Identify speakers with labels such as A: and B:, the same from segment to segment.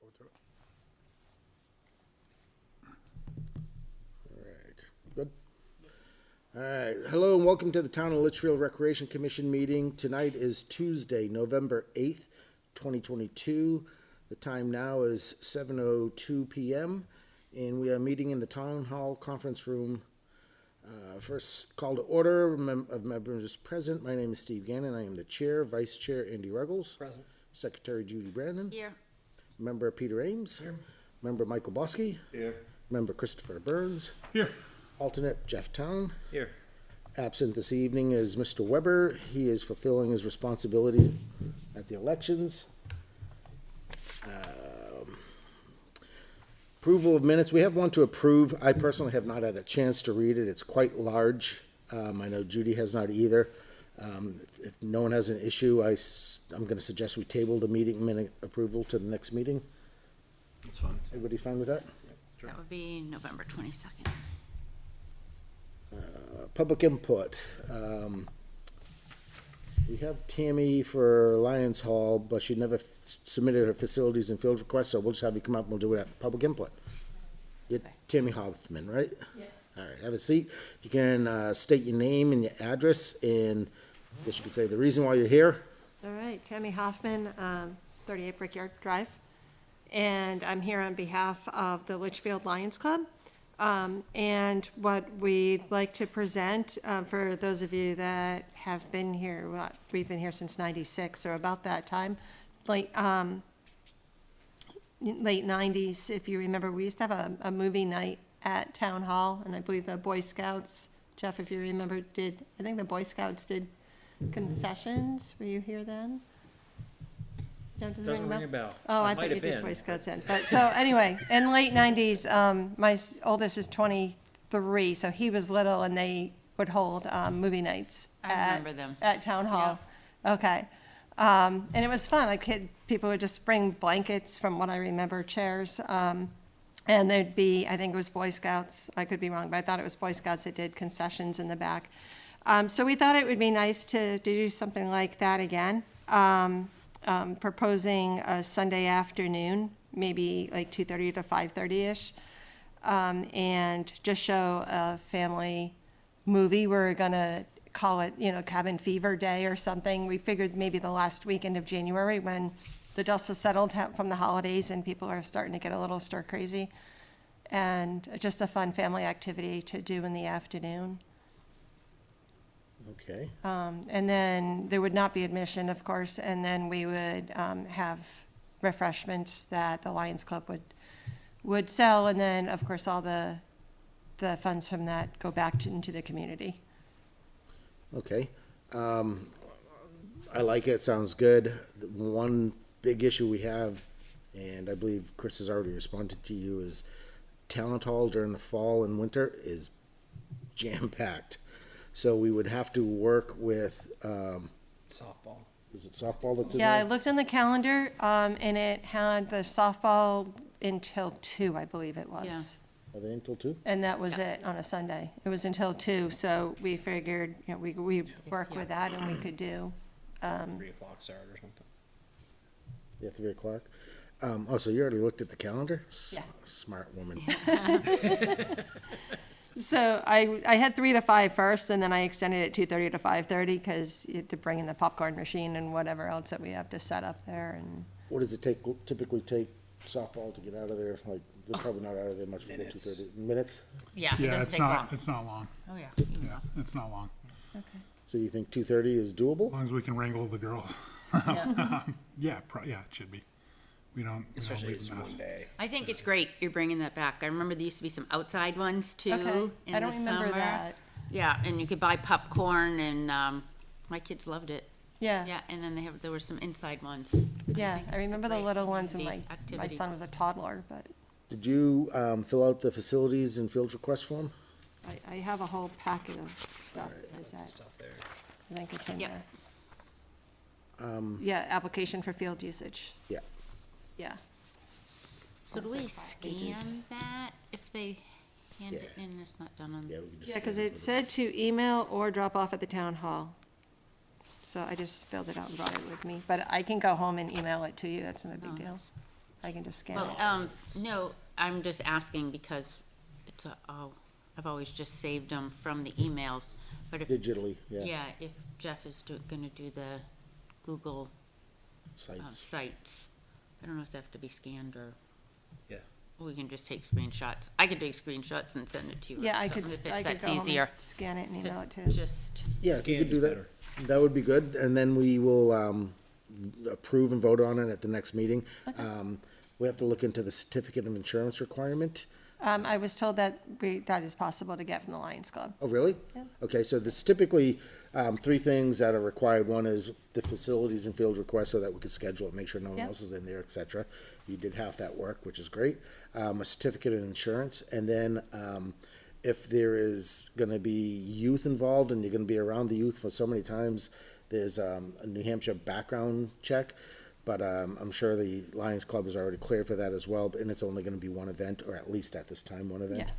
A: forward to it.
B: All right, good. All right, hello and welcome to the Town of Litchfield Recreation Commission meeting. Tonight is Tuesday, November 8th, 2022. The time now is 7:02 p.m. and we are meeting in the Town Hall Conference Room. First call to order of members present. My name is Steve Gannon. I am the chair. Vice Chair Andy Ruggles.
C: Present.
B: Secretary Judy Brandon.
D: Here.
B: Member Peter Ames.
C: Here.
B: Member Michael Bosky.
C: Here.
B: Member Christopher Burns.
A: Here.
B: Alternate Jeff Town.
C: Here.
B: Absent this evening is Mr. Weber. He is fulfilling his responsibilities at the elections. Approval of minutes. We have one to approve. I personally have not had a chance to read it. It's quite large. I know Judy has not either. If no one has an issue, I'm going to suggest we table the meeting minute approval to the next meeting.
C: That's fine.
B: Everybody fine with that?
D: That would be November 22nd.
B: Public input. We have Tammy for Lions Hall, but she never submitted her facilities and field request, so we'll just have you come up and we'll do it at public input. You're
D: Okay.
B: Tammy Hoffman, right?
E: Yeah.
B: All right, have a seat. You can state your name and your address, and I guess you could say the reason why you're here.
E: All right, Tammy Hoffman, 38 Brickyard Drive. And I'm here on behalf of the Litchfield Lions Club. And what we'd like to present, for those of you that have been here, we've been here since '96 or about that time, late 90s, if you remember, we used to have a movie night at Town Hall, and I believe the Boy Scouts, Jeff, if you remember, I think the Boy Scouts did concessions. Were you here then? No, does it
C: Doesn't ring a bell.
E: Oh, I
C: Might
E: thought you
C: have
E: did
C: been.
E: Boy Scouts then. But so anyway, in late '90s, my oldest is 23, so he was little, and they would hold movie nights.
D: I remember them.
E: At Town Hall. Okay. And it was fun. Like people would just bring blankets, from what I remember, chairs. And there'd be, I think it was Boy Scouts. I could be wrong, but I thought it was Boy Scouts that did concessions in the back. So we thought it would be nice to do something like that again. Proposing a Sunday afternoon, maybe like 2:30 to 5:30-ish, and just show a family movie. We're gonna call it, Cabin Fever Day or something. We figured maybe the last weekend of January, when the dust has settled from the holidays and people are starting to get a little stir crazy, and just a fun family activity to do in the afternoon.
B: Okay.
E: And then there would not be admission, of course, and then we would have refreshments that the Lions Club would sell, and then, of course, all the funds from that go back into the community.
B: Okay. I like it. Sounds good. The one big issue we have, and I believe Chris has already responded to you, is Talent Hall during the fall and winter is jam-packed. So we would have to work with,
C: Softball.
B: is it softball that's in
E: Yeah, I
B: there?
E: looked in the calendar, and it had the softball until 2, I believe it was.
B: Are they until 2?
E: And that was it on a Sunday. It was until 2, so we figured, we work with that and we could do,
C: 3 o'clock start or something.
B: Yeah, 3 o'clock. So you already looked at the calendar?
E: Yeah.
B: Smart woman.
E: So I had 3 to 5 first, and then I extended it 2:30 to 5:30, because you had to bring in the popcorn machine and whatever else that we have to set up there. And
B: What does it typically take softball to get out of there? Like, they're probably not out of there much before 2:30. Minutes?
D: Yeah, it
A: Yeah,
D: doesn't
A: it's
D: take long.
A: not, it's not long.
D: Oh, yeah.
A: Yeah, it's not long.
B: So you think 2:30 is
A: As
B: doable?
A: long as we can wrangle the girls.
D: Yeah.
A: Yeah, yeah, it should be. We don't
C: Especially
A: leave
C: it's
A: a mess.
C: one day.
D: I think it's great you're bringing that back. I remember there used to be some outside ones too
E: Okay,
D: in
E: I don't
D: the
E: remember
D: summer.
E: that.
D: Yeah, and you could buy popcorn, and my kids loved it.
E: Yeah,
D: Yeah, and then there were some inside ones.
E: yeah,
D: think
E: I
D: it's a
E: remember the
D: great
E: little ones, and
D: community
E: my
D: activity.
E: son was a toddler, but
B: Did you fill out the facilities and field request form?
E: I have a whole packet of stuff. Is that,
C: Stuff there.
E: I think it's in
D: Yep.
E: there. Yeah, application for field usage,
B: Yeah.
E: yeah.
D: So do
E: Also
D: we
E: 5 pages.
D: scan that if they hand it
B: Yeah.
D: in? It's not done on.
B: Yeah, we can just.
E: Yeah, because it said to email or drop off at the town hall. So I just filled it out and brought it with me, but I can go home and email it to you, that's not a big
D: Oh,
E: deal. I can just scan
D: Well,
E: it.
D: no, I'm just asking because it's I've always just saved them from the emails, but if,
B: Digitally, yeah,
D: yeah, if Jeff is gonna do the Google
B: sites.
D: sites, I don't know if they have to be scanned or.
C: Yeah.
D: We can just take screenshots. I could take screenshots and send it to you. or
E: Yeah, I could,
D: something
E: I
D: if
E: could
D: that's
E: go home
D: easier.
E: and scan it and email it too.
D: Just,
B: Yeah, if you could
C: Scan
B: do
C: is
B: that,
C: better.
B: that would be good, and then we will, approve and vote on it at the next meeting. We have to look into the certificate of insurance requirement.
E: I was told that that is possible to get from the Lions Club.
B: Oh, really?
E: Yeah.
B: Okay, so there's typically, three things that are required. One is the facilities and field request so that we could schedule it, make sure no one
E: Yeah.
B: else is in there, et cetera. You did half that work, which is great. A certificate of insurance, and then, if there is gonna be youth involved and you're gonna be around the youth for so many times, there's, a New Hampshire background check. But, I'm sure the Lions Club is already cleared for that as well, and it's only gonna be one event, or at least at this time, one event.
E: Yeah.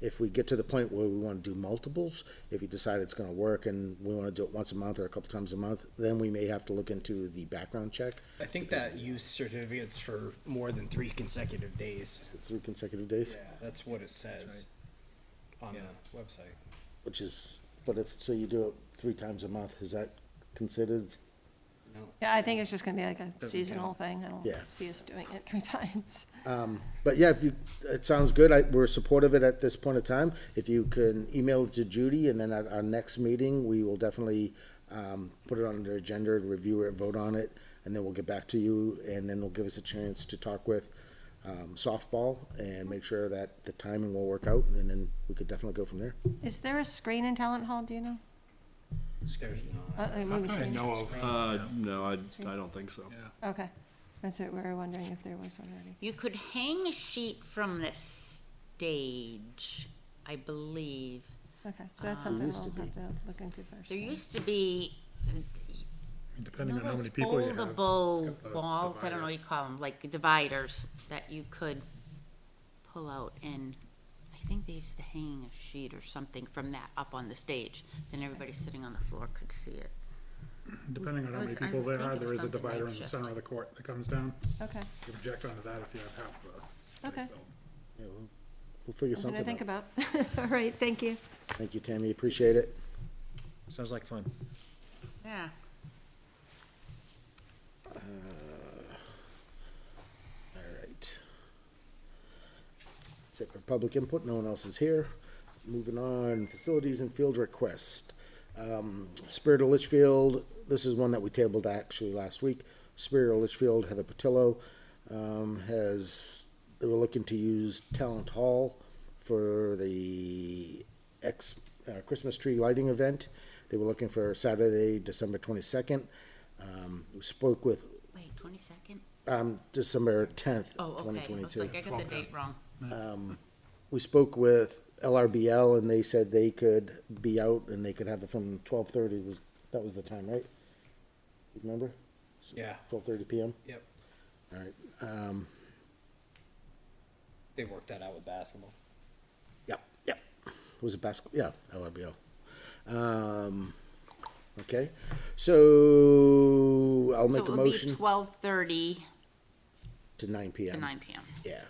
B: If we get to the point where we wanna do multiples, if we decide it's gonna work and we wanna do it once a month or a couple times a month, then we may have to look into the background check,
C: I think that use certificates for more than 3 consecutive days.
B: 3 consecutive days,
C: Yeah, that's what it says on the website.
B: which is, but if, so you do it 3 times a month, is that considered?
C: No.
E: Yeah, I think it's just gonna be like a seasonal thing. I don't
B: Yeah.
E: see us doing it 3 times.
B: But yeah, if you, it sounds good. We're supportive of it at this point in time. If you can email it to Judy, and then at our next meeting, we will definitely, put it on the agenda, review it, vote on it, and then we'll get back to you, and then it'll give us a chance to talk with, softball and make sure that the timing will work out, and then we could definitely go from there.
E: Is there a screen in Talent Hall, do you know?
C: There's not.
E: Maybe
A: Not that I
E: screen.
A: know of.
F: No, I don't think so.
A: Yeah.
E: Okay, that's what we were wondering if there was already.
D: you could hang a sheet from the stage, I believe.
E: Okay, so that's something
B: used
E: we'll
B: to
E: have to look into first.
D: There used to be,
A: Depending on how
D: those
A: many people you have.
D: foldable
A: It's got the
D: walls, I don't know
A: divider.
D: what you call them, like dividers that you could pull out, and I think they used to hang a sheet or something from that up on the stage. Then everybody sitting on the floor could see it.
A: Depending on how many
D: I
A: people there
D: think
A: are,
D: it was
A: there is a
D: something
A: divider in the
D: makeshift.
A: center of the court that comes down.
E: Okay,
A: You project onto that if you have half the.
E: okay.
A: filled.
B: Yeah, we'll figure
E: Something to
B: something
E: think
B: out.
E: about. All right, thank you.
B: Thank you, Tammy, appreciate it.
F: Sounds like fun.
D: Yeah.
B: All right. That's it for public input, no one else is here. Moving on, facilities and field request. Spirit of Litchfield, this is one that we tabled actually last week. Spirit of Litchfield, Heather Patillo, they were looking to use Talent Hall for the Christmas tree lighting event. They were looking for Saturday, December 22nd. We spoke with,
D: Wait, 22nd?
B: December 10th,
D: Oh, okay. I was
B: 2022.
D: like, I got the
A: Okay.
D: date wrong.
B: We spoke with LRBL and they said they could be out and they could have it from 12:30 that was the time, right? You remember?
C: Yeah.
B: 12:30 PM?
C: Yep.
B: All right,
C: They worked that out with basketball.
B: yep. Was it basketball? Yeah, LRBL. Okay, so I'll
D: So
B: make
D: it
B: a
D: would be
B: motion
D: 12:30
B: to 9 PM.
D: to 9 PM.
B: Yeah.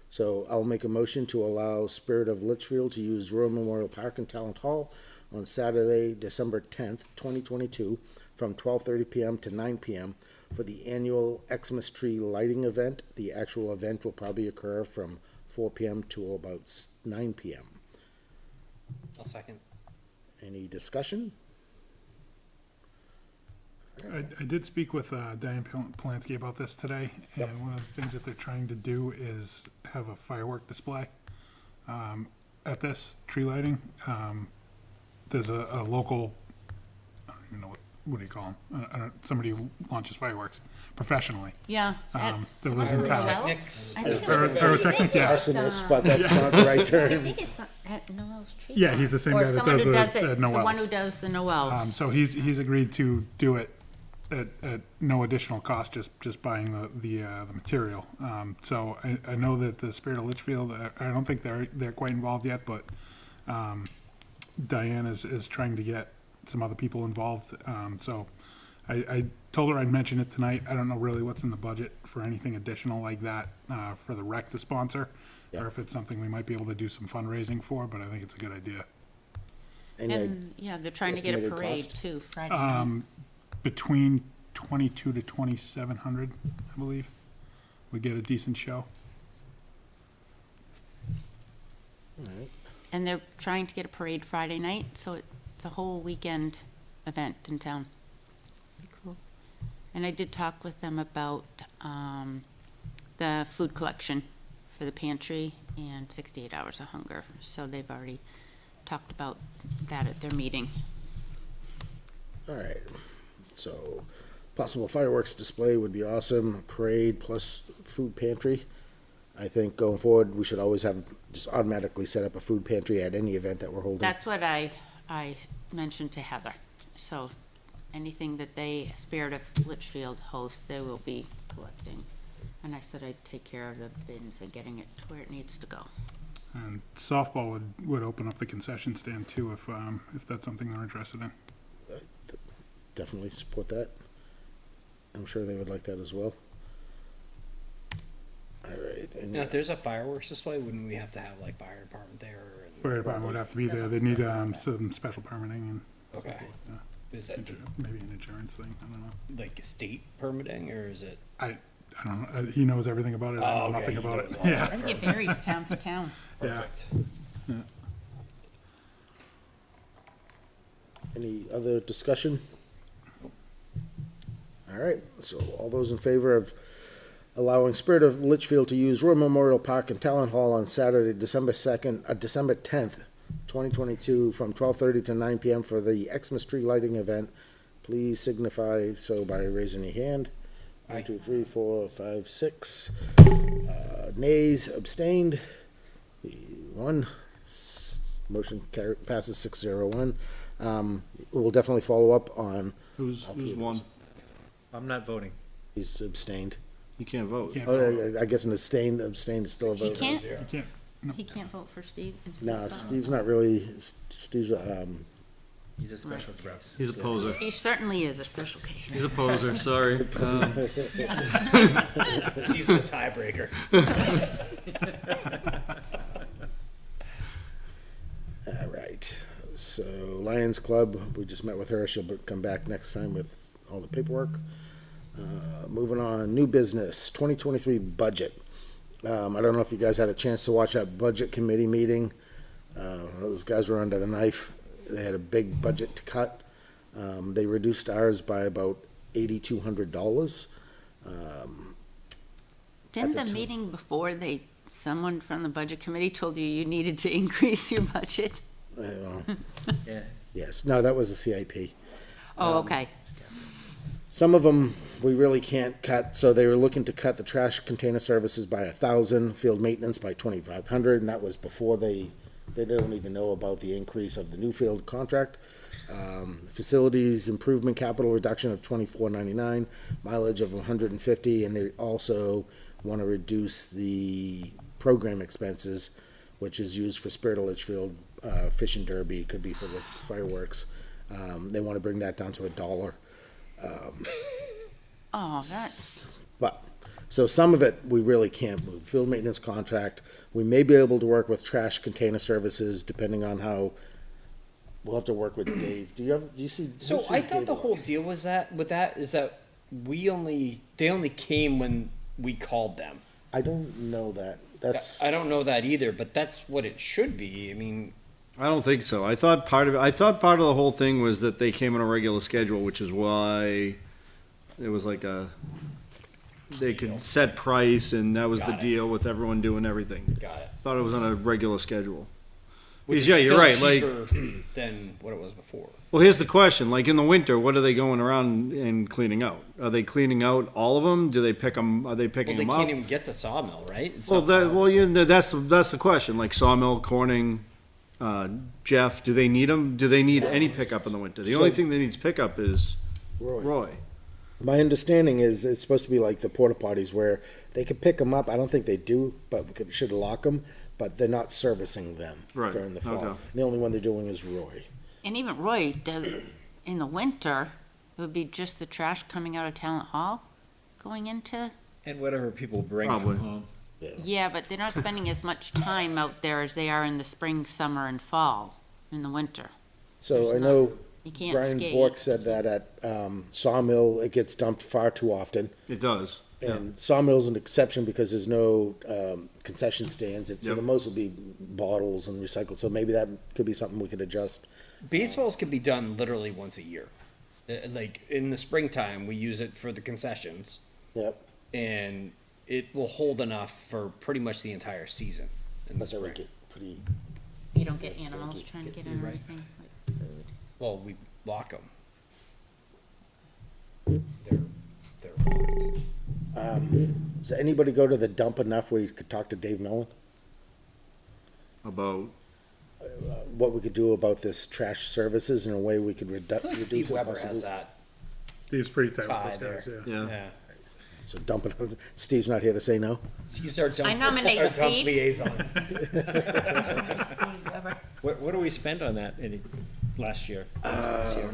B: So I'll make a motion to allow Spirit of Litchfield to use Rural Memorial Park and Talent Hall on Saturday, December 10th, 2022, from 12:30 PM to 9 PM for the annual Xmas tree lighting event. The actual event will probably occur from 4 PM to about 9 PM.
C: I'll second.
B: Any discussion?
A: I did speak with Diane Polanski about this today,
B: Yep.
A: and one of the things that they're trying to do is have a firework display at this tree lighting. There's a local, I don't even know what do you call them? Somebody who launches fireworks professionally.
D: Yeah.
A: That lives in town.
C: Pyrotechnics?
D: I think
A: Pyrotechnic, yeah.
B: Arsonist, but that's not the right
D: I
B: term.
D: think it's at Noel's Tree.
A: Yeah,
D: Farm.
A: he's the same
D: Or
A: guy that
D: someone
A: does
D: who
A: the-
D: does it-
A: the
D: The one
A: Noels.
D: who does the Noels.
A: So he's agreed to do it at no additional cost, just buying the material. So I know that the Spirit of Litchfield, I don't think they're quite involved yet, but Diane is trying to get some other people involved. So I told her I'd mention it tonight. I don't know really what's in the budget for anything additional like that, for the rec to sponsor.
B: Yeah.
A: Or if it's something we might be able to do some fundraising for, but I think it's a good idea.
D: And, yeah, they're trying to get a
B: estimated
D: parade
B: cost?
D: too, Friday night.
A: Between 2,200 to 2,700, I believe. We get a decent show.
D: And they're trying to get a parade Friday night, so it's a whole weekend event in town. Be cool. And I did talk with them about, the food collection for the pantry and 68 hours of hunger. So they've already talked about that at their meeting.
B: All right, so possible fireworks display would be awesome, parade plus food pantry. I think going forward, we should always have, just automatically set up a food pantry at any event that we're holding.
D: That's what I mentioned to Heather. So anything that they, Spirit of Litchfield hosts, they will be collecting. And I said I'd take care of the bins and getting it to where it needs to go.
A: And softball would open up the concession stand too, if that's something they're interested in.
B: Definitely support that. I'm sure they would like that as well. All right, and
C: Now, if there's a fireworks display, wouldn't we have to have like fire department there? And,
A: Fire department would have to be there. They'd need, some special permitting
C: okay.
A: Yeah.
C: Is that
A: and maybe an insurance thing. I don't know.
C: like state permitting or is it?
A: I don't know. He knows everything about it. I know
C: Oh, okay.
A: nothing
C: He
A: about
C: knows
A: it.
C: all
A: Yeah.
D: I think it varies town to town.
A: Yeah.
C: Perfect.
B: any other discussion? All right, so all those in favor of allowing Spirit of Litchfield to use Roy Memorial Park and Talent Hall on Saturday, December 10th, 2022, from 12:30 to 9 p.m. for the Xmas tree lighting event, please signify so by raising your hand. 1, 2, 3, 4, 5, 6. Nays, abstained. 1. Motion passes 601. We'll definitely follow up on.
F: Who's won? I'm not voting.
B: He's abstained.
F: You can't vote.
A: Can't
B: Oh,
A: vote.
B: yeah, I guess an abstained is still a
D: He
B: vote.
D: can't,
A: You can't.
D: he can't vote for Steve. instead
B: No,
D: of-
B: Steve's not really, Steve's,
G: He's a special case.
F: He's a poser.
D: He certainly is a special case.
F: He's a poser, sorry.
C: Steve's the tiebreaker.
B: all right. So Lions Club, we just met with her. She'll come back next time with all the paperwork. Moving on, new business, 2023 budget. I don't know if you guys had a chance to watch that budget committee meeting. Those guys were under the knife. They had a big budget to cut. They reduced ours by about $8,200.
D: Didn't
B: the
D: the
B: time.
D: meeting before someone from the budget committee told you needed to increase your budget?
G: Yeah.
B: Yes, no, that was a CIP.
D: Oh, okay.
B: Some of them we really can't cut, so they were looking to cut the trash container services by 1,000, field maintenance by 2,500, and that was before they don't even know about the increase of the new field contract. Facilities improvement capital reduction of 2499, mileage of 150, and they also want to reduce the program expenses, which is used for Spirit of Litchfield, Fish and Derby, could be for the fireworks. They want to bring that down to $1.
D: Oh, that's,
B: But, so some of it, we really can't move. Field maintenance contract, we may be able to work with trash container services, depending on how, we'll have to work with Dave. Do you see?
C: So
B: who sees
C: I thought
B: Dave
C: the
B: a lot?
C: whole deal was with that is that they only came when we called them.
B: I don't know that. That's.
C: I don't know that either, but that's what it should be. I mean,
F: I don't think so. I thought part of the whole thing was that they came on a regular schedule, which is why it was like they could set price and that was the
C: Got it.
F: deal with everyone doing everything.
C: got it.
F: Thought it was on a regular schedule.
C: Which
F: Because, yeah,
C: is
F: you're
C: still
F: right, like-
C: cheaper than what it was before.
F: Well, here's the question, like in the winter, what are they going around and cleaning out? Are they cleaning out all of them? Do they pick them, are they
C: Well,
F: picking
C: they
F: them up?
C: can't even get to Sawmill, right? It's
F: Well,
C: not far.
F: that's the question. Like Sawmill, Corning, Jeff, do they need them? Do they need any pickup in the winter? The only
B: So-
F: thing that needs pickup is
B: Roy.
F: Roy.
B: My understanding is it's supposed to be like the porta potties where they could pick them up. I don't think they do, but we should lock them. But they're not servicing them
F: Right,
B: during the fall.
F: okay.
B: The only one they're doing is Roy.
D: and even Roy does, in the winter, It would be just the trash coming out of Talent Hall going into,
G: And whatever people bring
F: Probably.
G: from home.
D: yeah, but they're not spending as much time out there as they are in the spring, summer, and fall, in the winter.
B: So I know
D: You can't
B: Brian
D: skate.
B: Bork said that at Sawmill, it gets dumped far too often.
F: It does.
B: And Sawmill's an exception because there's no concession stands. So
F: Yep.
B: the most will be bottles and recycled. So maybe that could be something we could adjust.
C: Baseballs could be done literally once a year. Like in the springtime, we use it for the concessions,
B: Yep.
C: and it will hold enough for pretty much the entire season in the
B: But that would
C: spring.
B: get pretty.
D: You don't get
B: It's
D: animals
B: stinky.
D: trying to get
C: You're
D: in
C: right.
D: everything, like food.
C: Well, we lock them. They're locked.
B: Does anybody go to the dump enough where you could talk to Dave Mellon?
F: About,
B: What we could do about this trash services in a way we could
C: I feel like
B: reduce
C: Steve
B: it
C: Weber
B: possibly?
C: has that
A: Steve's pretty tight
C: tie
A: with those
C: there.
A: guys, yeah.
F: yeah.
B: So dump it. Steve's not here to say no.
C: Steve's our dump.
D: I nominate
C: our dump
D: Steve.
C: liaison.
D: Steve Weber.
G: What do we spend on that last year? This year?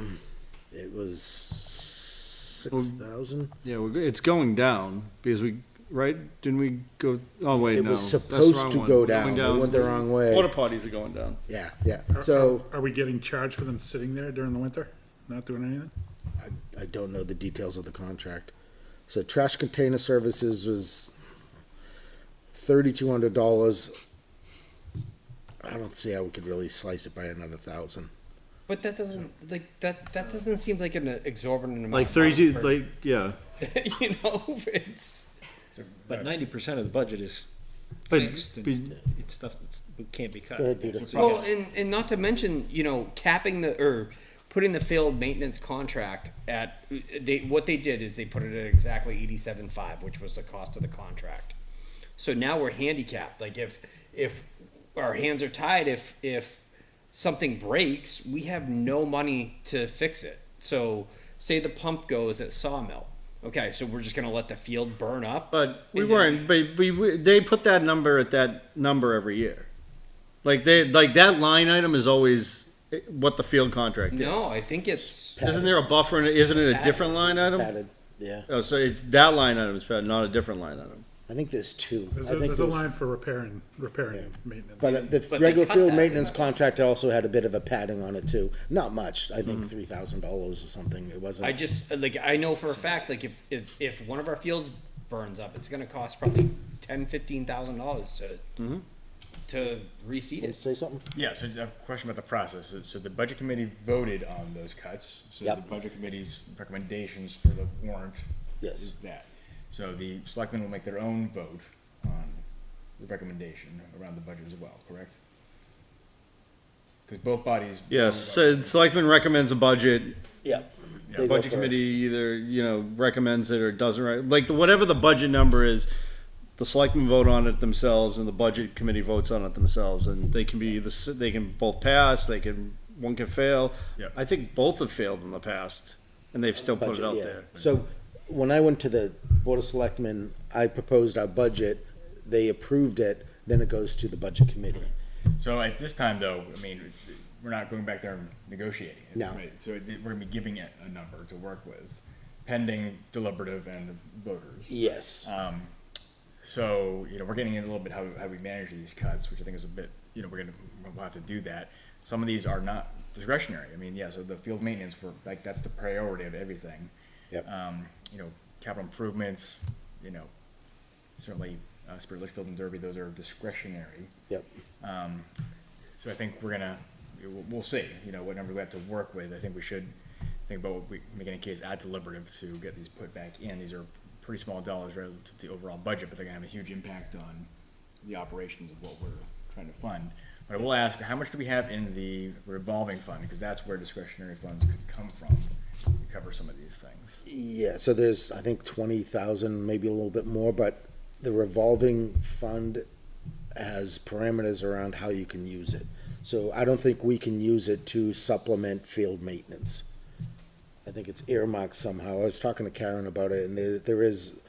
B: It was 6,000.
F: Yeah, it's going down because right? Didn't we go, oh wait,
B: It
F: no.
B: was
F: that's the
B: supposed
F: wrong
B: to
F: one.
B: go
F: We're going
B: down. It went the wrong way.
F: Porta potties are going down.
B: Yeah, yeah. So
A: Are we getting charged for them sitting there during the winter, not doing anything?
B: I don't know the details of the contract. So trash container services was $3,200. I don't see how we could really slice it by another 1,000.
C: But that doesn't that doesn't seem like an exorbitant amount.
F: Like
C: of money
F: 32,
C: for-
F: like, yeah.
C: you know, it's
G: But 90% of the budget is
F: But
G: fixed. And
F: be-
G: it's stuff that can't be cut.
B: Go ahead, Peter.
G: So
C: well, and not to mention, you know, capping the or putting the field maintenance contract at what they did is they put it at exactly 87.5, which was the cost of the contract. So now we're handicapped. Like if our hands are tied, if something breaks, we have no money to fix it. So say the pump goes at Sawmill. Okay, so we're just gonna let the field burn up.
F: But we
C: And then-
F: weren't, but they put that number at that number every year. Like that line item is always what the field contract is.
C: No, I think it's
F: Isn't there a buffer in it? Isn't it a different line item?
B: Padded, yeah.
F: Oh, so it's that line item is padded, not a different line item.
B: I think there's two.
A: There's
B: I think
A: a
B: there's,
A: line for repairing
B: Yeah.
A: maintenance.
B: but the
C: But they
B: regular
C: cut
B: field
C: that,
B: maintenance
C: didn't they?
B: contract also had a bit of a padding on it too. Not much. I think $3,000 or something. It wasn't.
C: I just like I know for a fact like if one of our fields burns up, it's gonna cost probably $10,000-$15,000 to reseed
B: Wanna
C: it.
B: say something?
H: Yeah, so a question about the process. So the budget committee voted on those cuts. So
B: Yep.
H: the budget committee's recommendations for the warrant
B: Yes.
H: is that. So the selectmen will make their own vote on the recommendation around the budget as well, correct? Because both bodies.
F: Yes, so selectman recommends a budget.
B: Yeah.
F: The
B: They go
F: budget committee
B: first.
F: either, recommends it or doesn't, like, whatever the budget number is, the selectmen vote on it themselves and the budget committee votes on it themselves, and they can be, they can both pass, one can fail.
H: Yep.
F: I think both have failed in the past, and they've still put it
B: Budget,
F: out
B: yeah.
F: there.
B: So when I went to the Board of Selectmen, I proposed our budget, they approved it, then it goes to the budget committee.
H: So at this time, though, I mean, we're not going back there and negotiating it.
B: No.
H: Right? So we're gonna be giving it a number to work with, pending deliberative and voters.
B: Yes.
H: So, we're getting into a little bit how we manage these cuts, which I think is a bit, we'll have to do that. Some of these are not discretionary. I mean, yeah, so the field maintenance, that's the priority of everything.
B: Yep.
H: Capital improvements, certainly, Spirit Litchfield and Derby, those are discretionary.
B: Yep.
H: So I think we'll see, what number we have to work with. I think we should think about what we, make any case, add deliberative to get these put back in. These are pretty small dollars relative to the overall budget, but they're gonna have a huge impact on the operations of what we're trying to fund. But I will ask, how much do we have in the revolving fund? Because that's where discretionary funds could come from to cover some of these things.
B: Yeah, so there's, I think, 20,000, maybe a little bit more, but the revolving fund has parameters around how you can use it. So I don't think we can use it to supplement field maintenance. I think it's earmarked somehow. I was talking to Karen about it, and there is,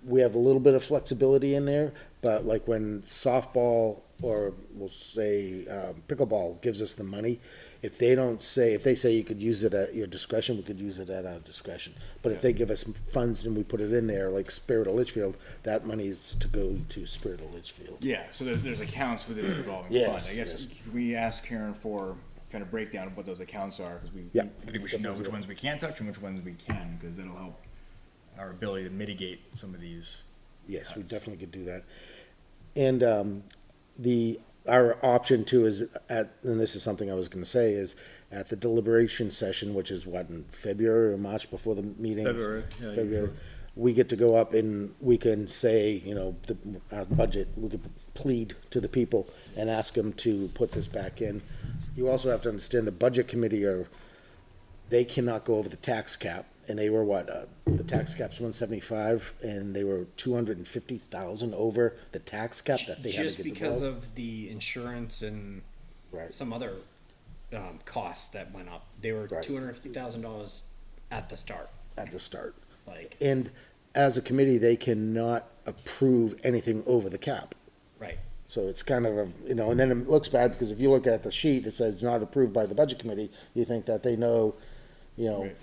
B: we have a little bit of flexibility in there, but like when softball, or we'll say pickleball gives us the money, If they don't say, if they say you could use it at your discretion, we could use it at our discretion. But if they give us funds and we put it in there, like Spirit of Litchfield, that money is to go to Spirit of Litchfield.
H: Yeah, so there's accounts within the revolving fund.
B: Yes,
H: I guess,
B: yes.
H: can we ask Karen for kind of breakdown of what those accounts are? Because
B: Yeah.
H: I think we should know which ones we can touch and which ones we can, because that'll help our ability to mitigate some of these.
B: Yes, we
H: cuts.
B: definitely could do that. And our option too is and this is something I was gonna say, is at the deliberation session, which is what, in February or March before the meetings?
F: February, yeah,
B: February.
F: usually.
B: We get to go up and we can say, our budget, we could plead to the people and ask them to put this back in. You also have to understand the budget committee they cannot go over the tax cap. And they were the tax cap's 175, and they were 250,000 over the tax cap that they had to
C: Just
B: get
C: because
B: below.
C: of the insurance and
B: Right.
C: some other costs that went up. They were
B: Right.
C: $250,000 at the start.
B: At the start.
C: Like,
B: And as a committee, they cannot approve anything over the cap.
C: right.
B: So it's kind of and then it looks bad because if you look at the sheet, it says not approved by the budget committee, you think that they know,
H: Right.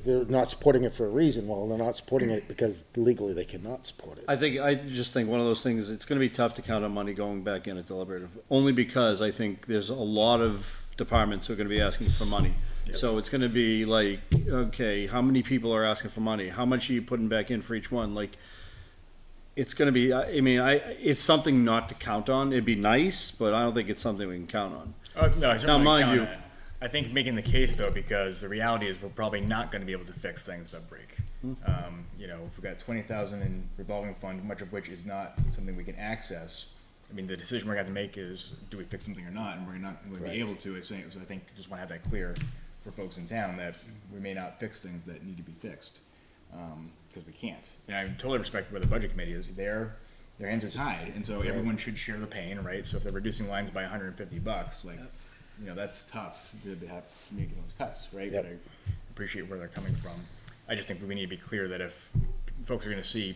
B: they're not supporting it for a reason. Well, they're not supporting it because legally they cannot support it.
F: I just think one of those things, it's gonna be tough to count on money going back in at deliberative, only because I think there's a lot of departments who are gonna be asking for money. So it's gonna be like, okay, how many people are asking for money? How much are you putting back in for each one? Like, it's gonna be, it's something not to count on. It'd be nice, but I don't think it's something we can count on.
H: No, I certainly
F: mind
H: count
F: you-
H: on it. I think making the case though, because the reality is we're probably not gonna be able to fix things that break. If we've got 20,000 in revolving fund, much of which is not something we can access. I mean, the decision we're gonna have to make is, do we fix something or not? And we're not going to
B: Right.
H: be able to, so I think, just wanna have that clear for folks in town that we may not fix things that need to be fixed. Cause we can't. And I totally respect where the budget committee is. Their hands are tied, and so everyone should share the pain, right? So if they're reducing lines by $150, like, that's tough to have to make those cuts, right?
B: Yep.
H: But I appreciate where they're coming from. I just think we need to be clear that if folks are gonna see,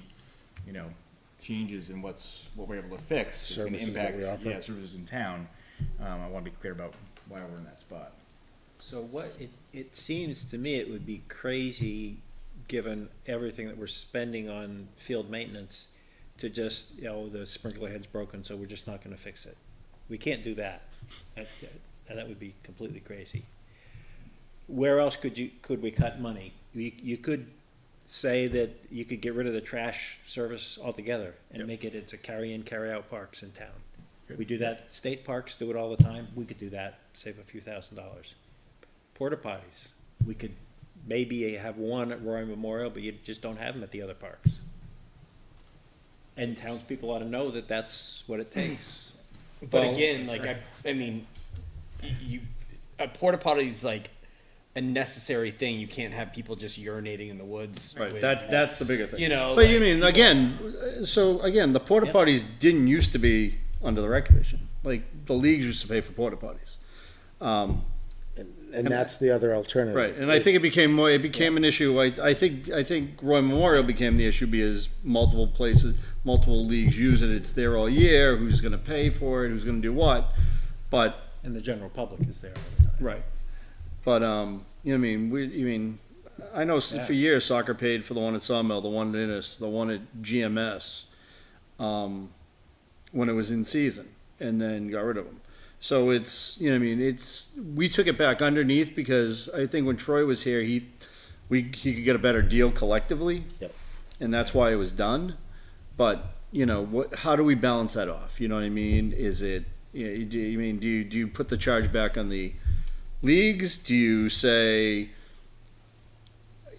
H: changes in what we're able to fix, it's gonna
B: Services that
H: impact,
B: we offer.
H: services in town. I wanna be clear about why we're in that spot.
G: So it seems to me it would be crazy, given everything that we're spending on field maintenance, to just, the sprinkler head's broken, so we're just not gonna fix it. We can't do that. And that would be completely crazy. Where else could we cut money? You could say that you could get rid of the trash service altogether and
H: Yep.
G: make it into carry-in, carry-out parks in town.
H: Good.
G: We do that, state parks do it all the time, we could do that, save a few $1,000s. Porta potties, we could maybe have one at Roy Memorial, but you just don't have them at the other parks. And townspeople ought to know that that's what it takes.
C: But
G: Well,
C: again, like, a porta potty is like a necessary thing. You can't have people just urinating in the woods.
F: Right,
C: with-
F: that's the bigger thing.
C: But
F: you mean, the porta potties didn't used to be under the rec commission. Like, the leagues used to pay for porta potties.
B: And that's the other alternative.
F: Right, and I think it became an issue, I think Roy Memorial became the issue because multiple leagues use it, it's there all year, who's gonna pay for it, who's gonna do what, but.
G: And the general public is there all the time.
F: Right. But, I know for years soccer paid for the one at Sawmill, the one at Innis, the one at GMS, when it was in season, and then got rid of them. So we took it back underneath because I think when Troy was here, he could get a better deal collectively.
B: Yep.
F: And that's why it was done. But, how do we balance that off? You know what I mean? Is it, do you put the charge back on the leagues? Do you say,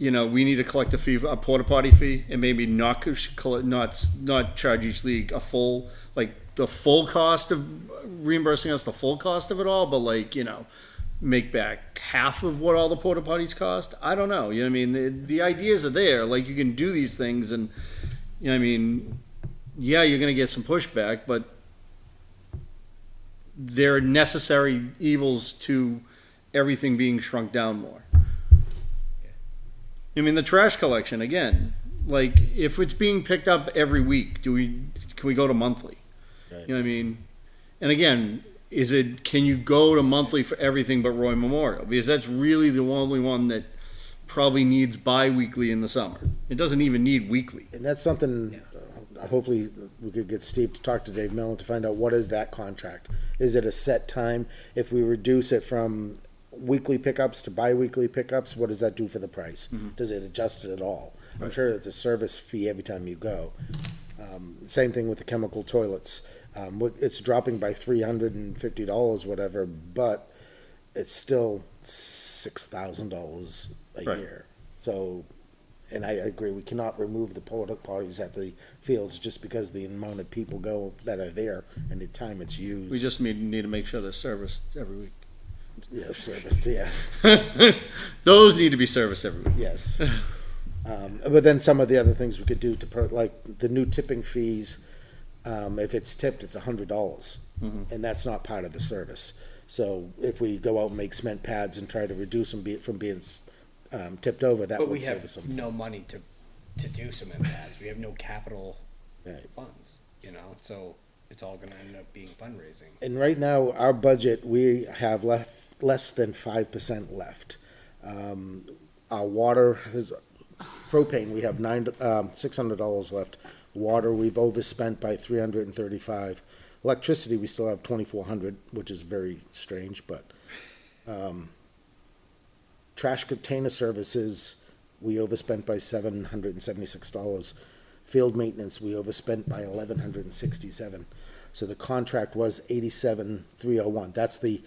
F: we need to collect a porta potty fee and maybe not charge each league the full cost of reimbursing us the full cost of it all, but make back half of what all the porta potties cost? I don't know. The ideas are there. Like, you can do these things and, you're going to get some pushback, but they're necessary evils to everything being shrunk down more. The trash collection, again, if it's being picked up every week, can we go to monthly?
B: Right.
F: You know what I mean? And again, can you go to monthly for everything but Roy Memorial? Because that's really the only one that probably needs bi-weekly in the summer. It doesn't even need weekly.
B: And that's something, hopefully, we could get Steve to talk to Dave Mellon to find out what is that contract? Is it a set time? If we reduce it from weekly pickups to bi-weekly pickups, what does that do for the price? Does it adjust it at all? I'm sure it's a service fee every time you go. Same thing with the chemical toilets. It's dropping by $350, whatever, but it's still $6,000 a
F: Right.
B: year. So, and I agree, we cannot remove the porta potties at the fields just because the amount of people go that are there and the time it's used.
F: We just need to make sure they're serviced every week.
B: Yeah, serviced, yeah,
F: Those need to be serviced every week.
B: yes. But then some of the other things we could do like the new tipping fees, if it's tipped, it's $100. And that's not part of the service. So if we go out and make cement pads and try to reduce them from being tipped over, that
C: But we
B: would save
C: have
B: us some.
C: no money to do cement pads. We have no capital
B: Right.
C: funds, you know, so it's all gonna end up being fundraising.
B: And right now, our budget, we have less than 5% left. Our water is, propane, we have $600 left. Water, we've overspent by 335. Electricity, we still have 2,400, which is very strange, but, trash container services, we overspent by $776. Field maintenance, we overspent by $1,167. So the contract was 87,301. That's the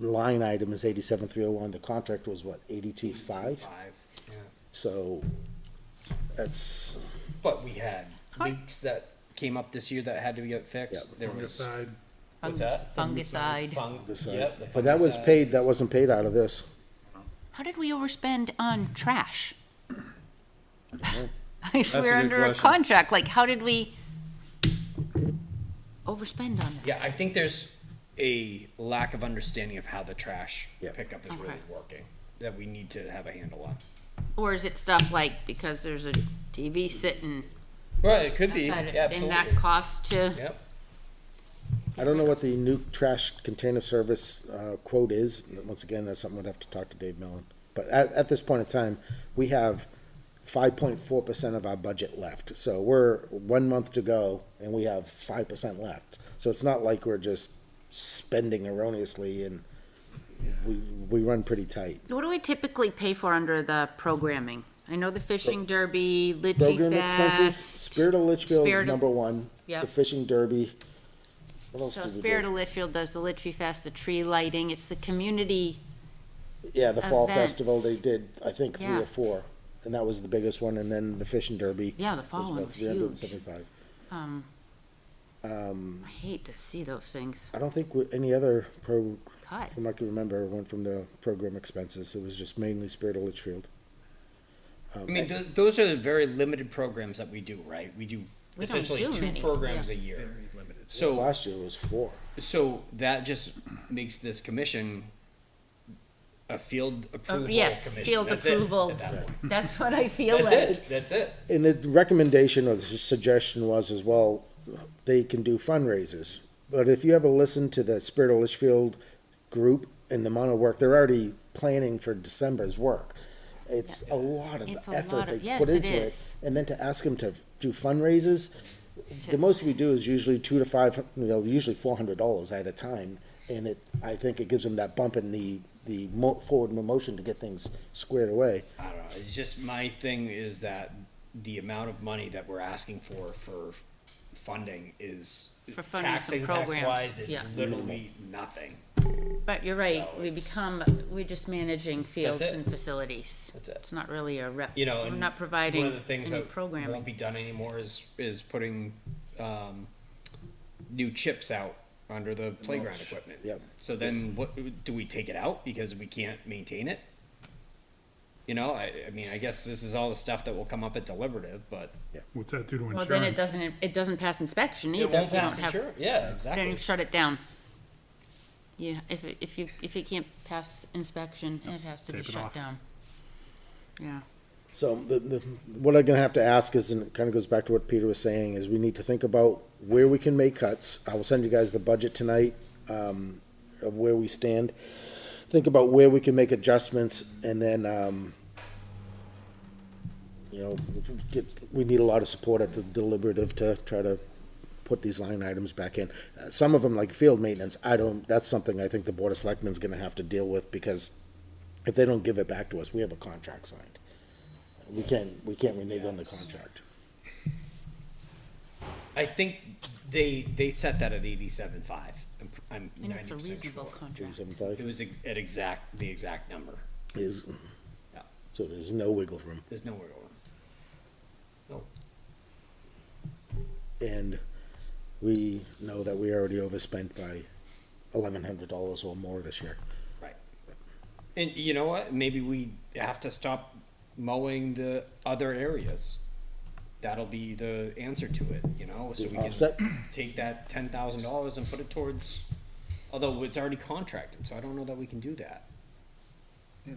B: line item is 87,301. The contract was what, 82,500?
C: Yeah.
B: So that's,
C: But we had leaks that came up this year that had to get fixed. There was
A: Fungicide.
C: what's that?
D: Fungicide.
C: Yep, the
B: but that was
C: fungicide.
B: paid, that wasn't paid out of this.
D: How did we overspend on trash? If
F: That's a
D: we're
F: good
D: under a
F: question.
D: contract, like, how did we overspend on that?
C: Yeah, I think there's a lack of understanding of how the trash
B: Yeah.
C: pickup is really
D: Okay.
C: working that we need to have a handle on.
D: Or is it stuff like, because there's a TV sitting
C: Right, it could be.
D: outside it,
C: Yeah,
D: and
C: absolutely.
D: that costs to,
C: Yep.
B: I don't know what the new trash container service quote is. Once again, that's something we'd have to talk to Dave Mellon. But at this point in time, we have 5.4% of our budget left. So we're 1 month to go and we have 5% left. So it's not like we're just spending erroneously, and we run pretty tight.
D: what do we typically pay for under the programming? I know the fishing derby, Litchy
B: Program expenses,
D: Fest.
B: Spirit of Litchfield
D: Spirit
B: is
D: of-
B: number one.
D: Yep.
B: The fishing derby. What else
D: So
B: did we
D: Spirit
B: do?
D: of Litchfield does the Litchy Fest, the tree lighting, it's the community,
B: Yeah, the fall
D: events.
B: festival, they did, I think, 3
D: Yeah.
B: or 4. And that was the biggest one. And then the fishing derby
D: yeah, the
B: was
D: fall one
B: about
D: was huge.
B: 375.
D: I hate to see those things
B: I don't think any other
D: cut.
B: from I can remember, went from the program expenses. It was just mainly Spirit of Litchfield.
C: I mean, those are the very limited programs that we do, right? We do
D: We don't
C: essentially
D: do
C: 2
D: many,
C: programs
D: yeah.
C: a year.
G: limited.
C: So,
B: Last year was 4.
C: so that just makes this commission a field approval
D: yes,
C: commission.
D: field
C: That's it
D: approval.
C: at that point.
D: That's what I feel
C: That's
D: like.
C: it. That's it.
B: And the recommendation or the suggestion was as well, they can do fundraisers. But if you ever listen to the Spirit of Litchfield group and the amount of work, they're already planning for December's work. It's a lot of
D: It's a
B: effort
D: lot
B: they
D: of- yes,
B: put
D: it
B: into it.
D: is.
B: And then to ask them to do fundraisers, the most we do is usually $200 to $500, usually $400 at a time. And I think it gives them that bump in the forward motion to get things squared away.
C: I don't know. It's just my thing is that the amount of money that we're asking for funding is
D: For funding some
C: tax impact
D: programs,
C: wise is
D: yeah.
C: literally nothing.
D: But you're right,
C: So
D: we
C: it's-
D: we're just managing fields
C: it.
D: and facilities.
C: That's it.
D: It's not really a rep,
C: You know,
D: we're
C: and
D: not providing
C: one of the things
D: any
C: that
D: programming.
C: won't be done anymore is putting new chips out under the playground equipment.
B: Yep.
C: So then what do we take it out because we can't maintain it? You know, I mean, I guess this is all the stuff that will come up at deliberative, but
A: What's that do to insurance?
D: Well, then it doesn't pass inspection either.
C: it won't
D: if you don't
C: pass
D: have-
C: insurance. Yeah,
D: Then
C: exactly.
D: you shut it down. Yeah, if it can't pass inspection, it has to be
A: Tape it
D: shut
A: off.
D: down. Yeah.
B: So what I'm gonna have to ask is, and it kinda goes back to what Peter was saying, is we need to think about where we can make cuts. I will send you guys the budget tonight, of where we stand. Think about where we can make adjustments, and then, we need a lot of support at the deliberative to try to put these line items back in. Some of them, like field maintenance, that's something I think the Board of Selectmen's gonna have to deal with, because if they don't give it back to us, we have a contract signed. We can't renege on the contract.
C: I think they set that at 87.5. I'm
D: And it's a
C: 90%
D: reasonable
C: sure.
D: contract.
B: 375
C: It was the exact number.
B: is,
C: Yeah,
B: so there's no wiggle room.
C: there's nowhere going. No.
B: And we know that we already overspent by $1,100 or more this year.
C: Right. And you know what? Maybe we have to stop mowing the other areas. That'll be the answer to it, so we
B: Offset?
C: can take that $10,000 and put it towards, although it's already contracted, so I don't know that we can do that.
G: We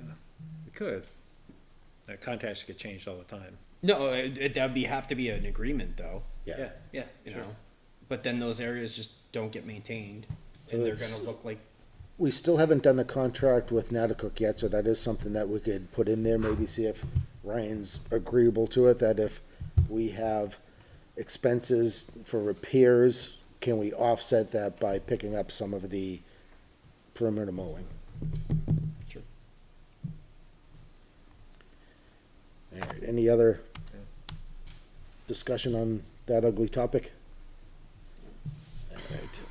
G: could. Contracts get changed all the time.
C: No, that'd have to be an agreement though,
B: Yeah.
G: Yeah,
C: you know? But then those areas just don't get maintained
B: So
C: and they're
B: it's-
C: gonna look like,
B: We still haven't done the contract with Natticook yet, so that is something that we could put in there, maybe see if Ryan's agreeable to it, that if we have expenses for repairs, can we offset that by picking up some of the perimeter mowing?
C: Sure.
B: All right, any other discussion on that ugly topic? All right,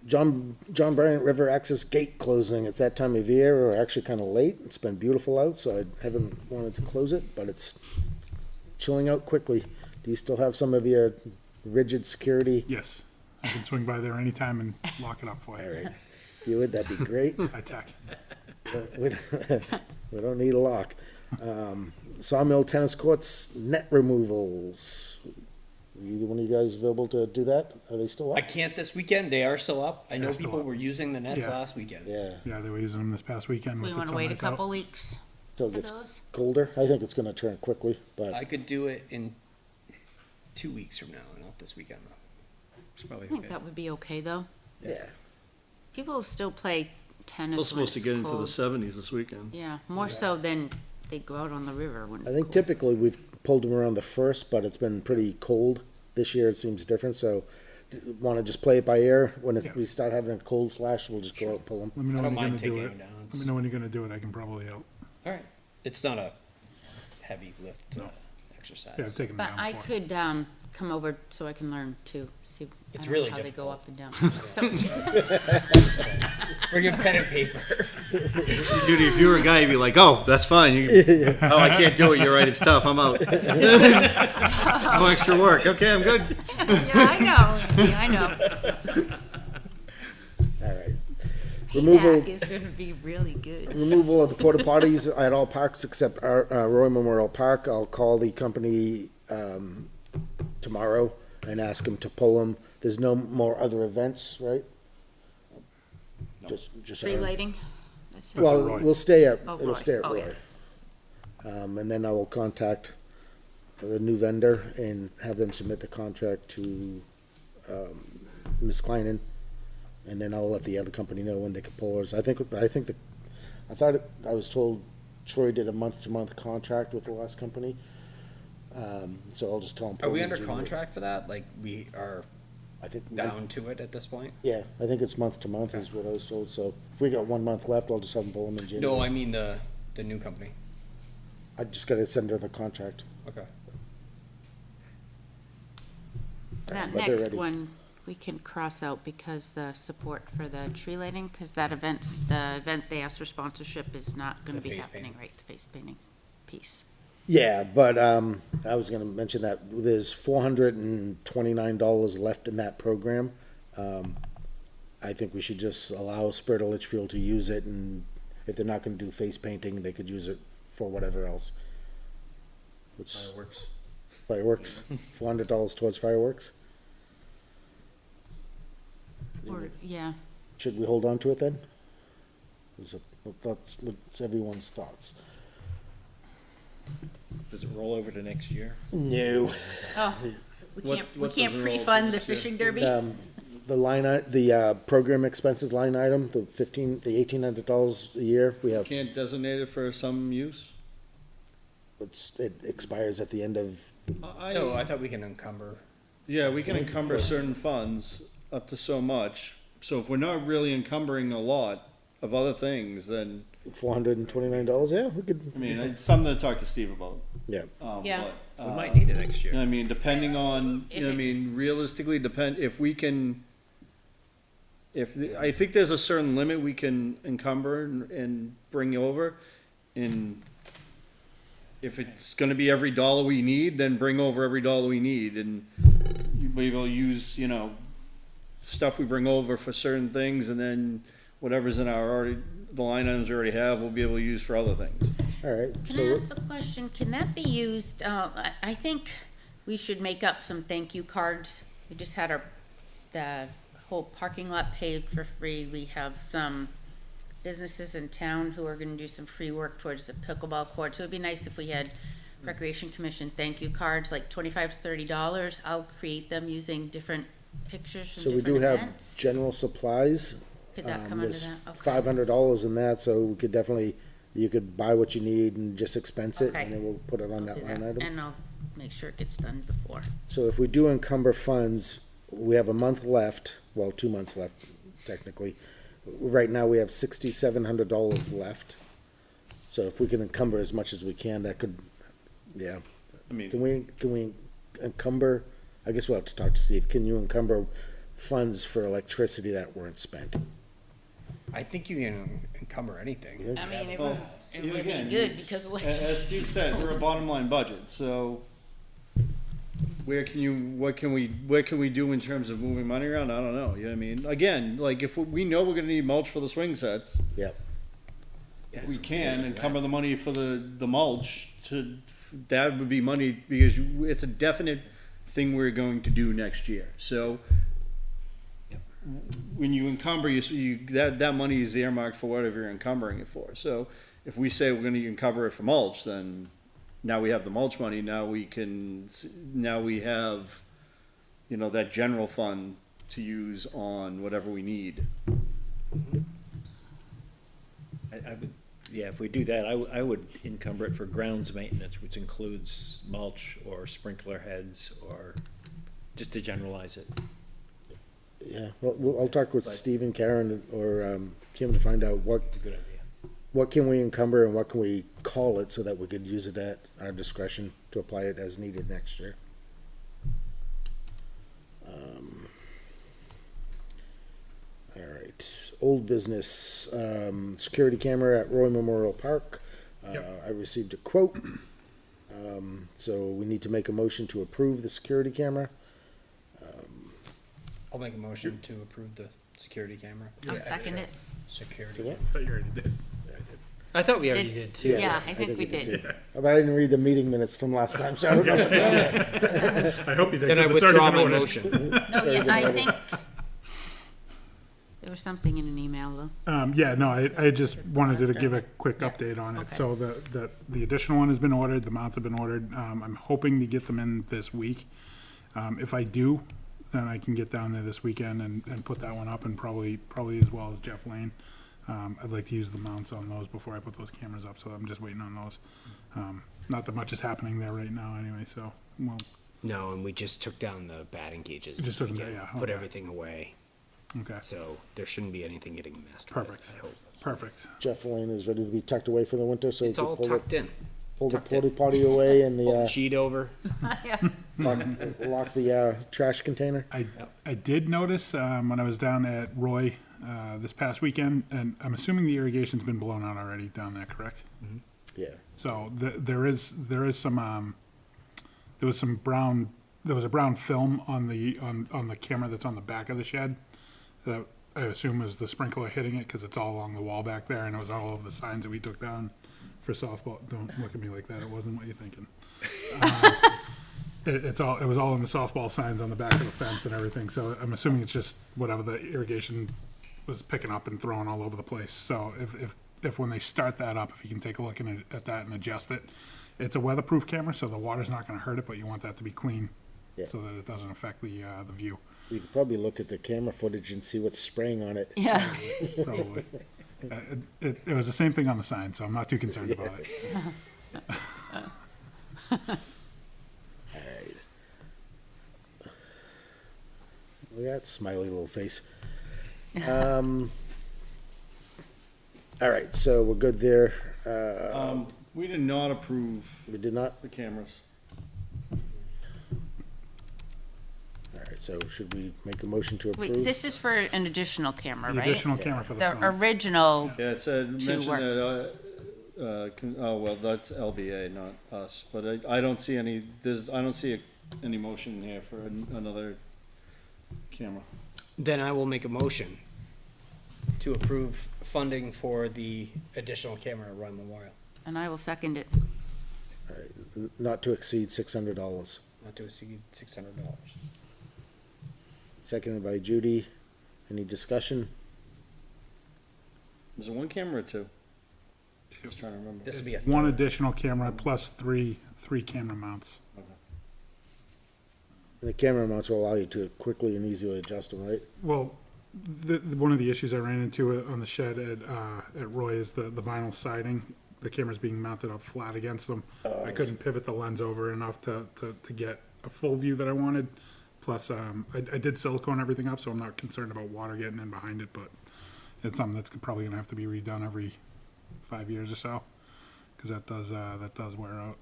B: John Bryant River Access Gate closing. It's that time of year. We're actually kind of late. It's been beautiful out, so I haven't wanted to close it, but it's chilling out quickly. Do you still have some of your rigid security?
A: Yes, I can swing by there anytime and lock it up for
B: All
A: you.
B: right, if you would, that'd be great.
A: High tech.
B: We don't need a lock. Sawmill tennis courts, net removals. Either one of you guys available to do that? Are they still
C: I
B: up?
C: can't this weekend, they are still up. I know
A: They're still
C: people
A: up.
C: were using the nets
A: Yeah.
C: last weekend.
B: Yeah,
A: Yeah, they were using them this past weekend.
D: We
A: with
D: wanna
A: it so
D: wait a
A: nice out.
D: couple weeks
B: till it
D: for
B: gets
D: those?
B: colder. I think it's gonna turn quickly, but
C: I could do it in 2 weeks from now, not this weekend though.
G: It's probably
D: I think
G: okay.
D: that would be okay, though.
B: yeah.
D: People still play tennis
F: We're
D: when
F: supposed to
D: it's
F: get into the
D: cold.
F: 70s this weekend.
D: Yeah, more so than they go out on the river when it's
B: I think
D: cold.
B: typically we've pulled them around the first, but it's been pretty cold. This year it seems different, so want to just play it by ear? When
A: Yeah.
B: we start having a cold flash, we'll just go out and pull them.
A: Let me know
C: I don't
A: when you're
C: mind
A: gonna do
C: taking
A: it.
C: them down.
A: Let me know when you're gonna do it. I can probably help.
C: Alright, it's not a heavy lift
A: No.
C: exercise.
A: Yeah, I've taken them
D: But
A: down
D: I
A: before.
D: could, come over so I can learn too, see.
C: It's
D: I don't know
C: really
D: how they go
C: difficult.
D: up and down. So,
C: Bring a pen and paper.
F: Judy, if you were a guy, you'd be like, oh, that's fine. Oh, I can't do it. You're right. It's tough. I'm out. No extra work. Okay, I'm good.
D: yeah, I know.
B: All right. Removal,
D: Payback is gonna be really good.
B: removal of the porta potties at all parks except Roy Memorial Park. I'll call the company tomorrow and ask them to pull them. There's no more other events, right? Just
D: Tree
B: our-
D: lighting? That's it.
A: That's at
B: Well,
A: Roy.
B: we'll stay at,
D: Oh,
B: it'll
D: Roy.
B: stay at
D: Oh,
B: Roy. And then I will contact the new vendor and have them submit the contract to, Ms. Kleinen. And then I'll let the other company know when they can pull us. I was told Troy did a month-to-month contract with the last company. So I'll just tell them.
C: Are we under contract for that? Like, we are
B: I think,
C: down to it at this point?
B: yeah, I think it's month-to-month is what I was told. So if we got 1 month left, I'll just have them pull them in January.
C: No, I mean the new company.
B: I just gotta send her the contract.
C: Okay.
D: That
B: but they're
D: next
B: ready.
D: one, we can cross out because the support for the tree lighting, because the event they asked for sponsorship is not gonna
C: The
D: be
C: face
D: happening,
C: painting.
D: right, the face painting piece.
B: Yeah, but I was gonna mention that there's $429 left in that program. I think we should just allow Spirit of Litchfield to use it, and if they're not gonna do face painting, they could use it for whatever else. It's
H: Fireworks.
B: fireworks, $400 towards fireworks.
D: Or, yeah,
B: Should we hold on to it then? That's everyone's thoughts.
G: Does it roll over to next year?
B: No.
D: Oh, we
F: What
D: can't
F: does it roll
D: pre-fund
F: to
D: the
F: this year?
D: fishing derby?
B: The program expenses line item, the $1,800 a year, we have,
F: Can't designate it for some use?
B: it expires at the end of,
C: No, I thought we can encumber.
F: Yeah, we can encumber certain funds up to so much. So if we're not really encumbering a lot of other things, then,
B: $429, yeah, we could.
F: I mean, it's something to talk to Steve about.
B: Yeah,
D: Yeah.
F: but,
G: We might need it next
F: you know
G: year.
F: what I mean, depending on,
D: If
F: you know what I
D: it-
F: mean, realistically if we can, I think there's a certain limit we can encumber and bring over. And if it's gonna be every dollar we need, then bring over every dollar we need, and we will use, you know, stuff we bring over for certain things, and then whatever's in the line items we already have, we'll be able to use for other things.
B: all right.
D: Can
B: So
D: I ask a question? Can that be used, I think we should make up some thank you cards. We just had the whole parking lot paved for free. We have some businesses in town who are gonna do some free work towards the pickleball court. So it'd be nice if we had Recreation Commission thank you cards, like $25 to $30. I'll create them using different pictures
B: So
D: from
B: we do
D: different
B: have
D: events.
B: general supplies.
D: Could that come under
B: There's
D: that? Okay.
B: $500 in that, so we could definitely, you could buy what you need and just expense it,
D: Okay.
B: and then we'll put it on
D: I'll
B: that
D: do
B: line
D: that,
B: item.
D: and I'll make sure it gets done before.
B: So if we do encumber funds, we have a month left, well, 2 months left technically. Right now, we have $6,700 left. So if we can encumber as much as we can, that could, yeah.
F: I mean,
B: Can we encumber, I guess we'll have to talk to Steve, can you encumber funds for electricity that weren't spent?
C: I think you can encumber anything.
B: Yeah.
D: I mean, it
F: Well,
D: would, it would
F: again,
D: be good
F: it's-
D: because what.
F: As Steve said, we're a bottom line budget, so what can we do in terms of moving money around? I don't know, you know what I mean? Again, like if we know we're gonna need mulch for the swing sets,
B: Yep.
F: if we can encumber the money for the mulch that would be money, because it's a definite thing we're going to do next year, so when you encumber, that money is earmarked for whatever you're encumbering it for. So if we say we're gonna encumber it for mulch, then now we have the mulch money, now we have, you know, that general fund to use on whatever we need.
G: I would, yeah, if we do that, I would encumber it for grounds maintenance, which includes mulch or sprinkler heads, or just to generalize it.
B: Yeah, well, I'll talk with
G: But-
B: Steve and Karen or Kim to find out
G: It's a good idea.
B: what can we encumber and what can we call it so that we could use it at our discretion to apply it as needed next year. All right, old business, security camera at Roy Memorial Park. I received a quote. So we need to make a motion to approve the security camera.
C: I'll make a motion to approve the security camera.
D: I'll second it.
C: Security.
B: To what?
C: camera.
A: I thought you already did.
C: I thought we already did too.
D: Yeah, I think we did.
B: too. But I didn't read the meeting minutes from last time, so I don't know what's on there.
A: I hope you did.
C: Then I
A: 'cause it's already
C: withdraw
A: been
C: my
A: ordered.
C: motion.
D: No, yeah, I think there was something in an email though.
A: Yeah, no, I just wanted to give a quick update on it.
D: Okay.
A: So the additional one has been ordered, the mounts have been ordered. I'm hoping to get them in this week. If I do, then I can get down there this weekend and put that one up, and probably as well as Jeff Lane. I'd like to use the mounts on those before I put those cameras up, so I'm just waiting on those. Not that much is happening there right now anyway, so, well,
C: No, and we just took down the batting cages.
A: Just took them
C: again,
A: down, yeah,
C: Put
A: okay.
C: everything away,
A: okay,
C: so there shouldn't be anything getting messed
A: Perfect.
C: with, I hope.
A: perfect.
B: Jeff Lane is ready to be tucked away for the winter, so we
C: It's
B: can
C: all
B: pull
C: tucked in.
B: the
C: tucked in.
B: porta potty away and
C: Pull the
B: the,
C: sheet over.
B: lock the, trash container.
A: I did notice, when I was down at Roy, this past weekend, and I'm assuming the irrigation's been blown out already down there, correct?
B: Yeah.
A: So there is some, there was a brown film on the camera that's on the back of the shed that I assume was the sprinkler hitting it, because it's all along the wall back there, and it was all of the signs that we took down for softball. Don't look at me like that, it wasn't what you're thinking. It was all in the softball signs on the back of the fence and everything, so I'm assuming it's just whatever the irrigation was picking up and throwing all over the place. So if if when they start that up, if you can take a look at that and adjust it. It's a weatherproof camera, so the water's not gonna hurt it, but you want that to be clean
B: Yeah.
A: so that it doesn't affect the view,
B: You could probably look at the camera footage and see what's spraying on it.
D: Yeah.
A: probably. It was the same thing on the sign, so I'm not too concerned about it.
B: Alright. Look at that smiley little face. Alright, so we're good there.
F: We did not approve
B: We did not?
F: the cameras.
B: Alright, so should we make a motion to
D: Wait,
B: approve?
D: this is for an additional camera,
A: The
D: right?
A: additional camera for the
D: The
A: front.
D: original,
F: Yeah, it said, mentioned
D: work.
F: that, oh, well, that's LBA, not us, but I don't see any, I don't see any motion here for another camera.
C: Then I will make a motion to approve funding for the additional camera at Roy Memorial,
D: and I will second it.
B: Not to exceed $600.
C: not to exceed $600.
B: Seconded by Judy. Any discussion?
F: Is it one camera or two? Just trying to remember.
C: This would be a
A: One additional camera plus three camera mounts.
B: The camera mounts will allow you to quickly and easily adjust them, right?
A: Well, one of the issues I ran into on the shed at Roy is the vinyl siding. The camera's being mounted up flat against them. I couldn't pivot the lens over enough to get a full view that I wanted. Plus, I did silicone everything up, so I'm not concerned about water getting in behind it, but it's something that's probably gonna have to be redone every 5 years or so, because that does wear out.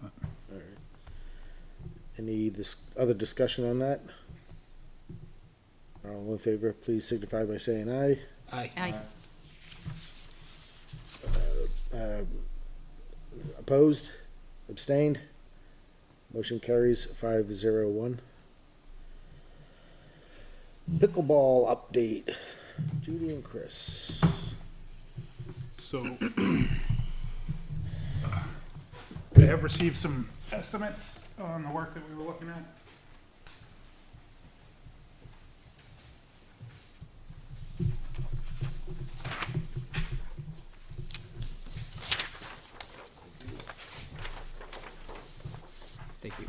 A: But
B: Any other discussion on that? All in favor, please signify by saying aye.
C: Aye.
B: Opposed? Abstained? Motion carries 5-0-1. Pickleball update. Judy and Chris.
A: So, I have received some estimates on the work that we were looking at.
C: Thank you.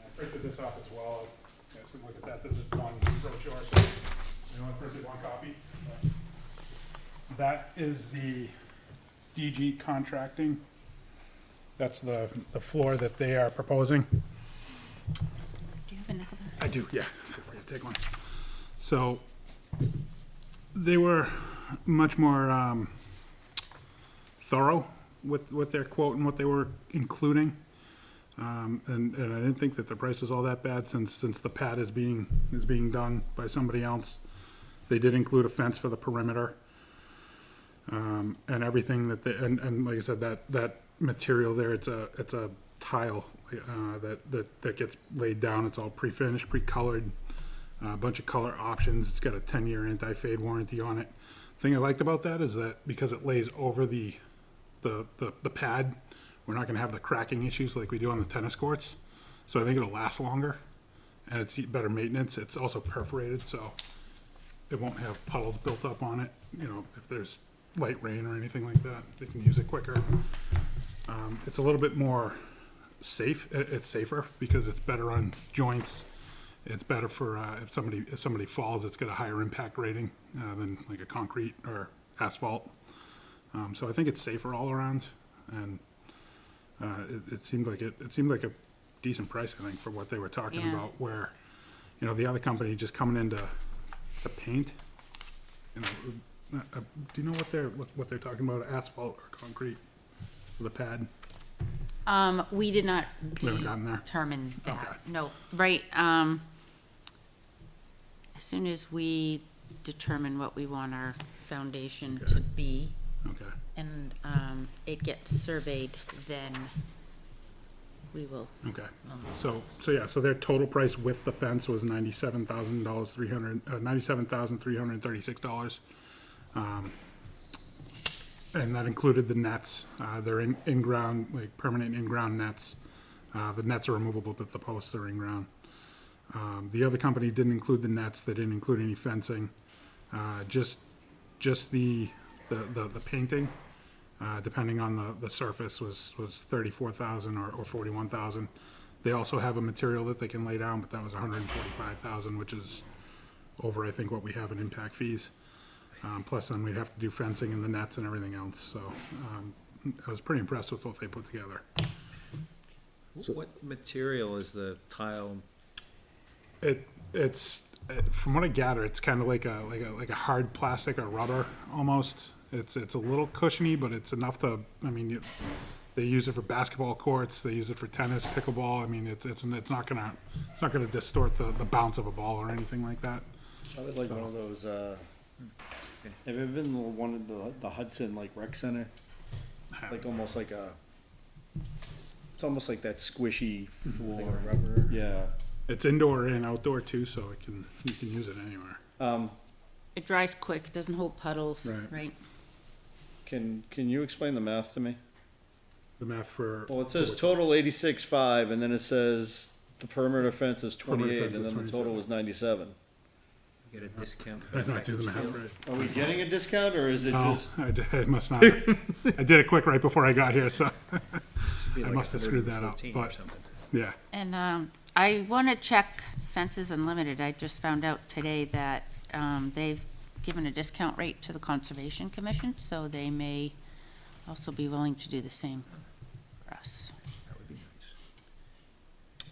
A: I printed this off as well. You guys can look at that. This is one brochure, so we only printed one copy. That is the DG contracting. That's the floor that they are proposing.
D: Do you have another?
A: I do, yeah. Feel free to take one. So, they were much more thorough with their quote and what they were including. And I didn't think that the price was all that bad since the pad is being done by somebody else. They did include a fence for the perimeter. And everything that and like I said, that material there, it's a tile that gets laid down. It's all pre-finished, pre-colored, a bunch of color options. It's got a 10-year anti-fade warranty on it. Thing I liked about that is that because it lays over the pad, we're not gonna have the cracking issues like we do on the tennis courts. So I think it'll last longer, and it's better maintenance. It's also perforated, so it won't have puddles built up on it. You know, if there's light rain or anything like that, they can use it quicker. It's a little bit more safe. It's safer because it's better on joints. It's better for if somebody falls, it's got a higher impact rating than like a concrete or asphalt. So I think it's safer all around, and it seemed like a decent price, I think, for what they were talking
D: Yeah.
A: about. Where, you know, the other company just coming into the paint. You know, do you know what they're talking about? Asphalt or concrete for the pad?
D: We did not
A: We haven't gotten there.
D: determine that,
A: Okay.
D: no, right, as soon as we determine what we want our foundation to be,
A: Okay.
D: and, it gets surveyed, then we will,
A: Okay, so their total price with the fence was $97,000, $97,336. And that included the nets, they're in-ground, like permanent in-ground nets. The nets are removable, but the posts are in-ground. The other company didn't include the nets, they didn't include any fencing, just just the painting, depending on the surface, was 34,000 or 41,000. They also have a material that they can lay down, but that was 145,000, which is over, I think, what we have in impact fees. Plus then we'd have to do fencing and the nets and everything else, so, I was pretty impressed with what they put together.
G: What material is the tile?
A: It's from what I gather, it's kind of like a hard plastic or rubber almost. It's a little cushiony, but it's enough to. I mean, they use it for basketball courts. They use it for tennis, pickleball. I mean, it's not gonna distort the bounce of a ball or anything like that.
F: I would like one of those, have you ever been to one of the Hudson, like, rec center? Like, almost like it's almost like that squishy floor.
G: Rubber?
F: Yeah.
A: It's indoor and outdoor too, so you can use it anywhere.
D: It dries quick, doesn't hold puddles,
A: Right.
D: right?
F: Can you explain the math to me?
A: The math for.
F: Well, it says total 86.5, and then it says the perimeter fence is
A: Perimeter
F: 28,
A: fence
F: and
A: is
F: then the total
A: 27.
F: was 97.
G: Get a discount.
A: I did not do the math right.
F: Are we getting a discount, or is it
A: No,
F: just?
A: I must not. I did it quick right before I got here, so
G: Be
A: I
G: like
A: must have screwed that up,
G: 114 or
A: but-
G: something.
A: yeah.
D: And I want to check Fences Unlimited. I just found out today that they've given a discount rate to the Conservation Commission, so they may also be willing to do the same for us.
H: That would be nice.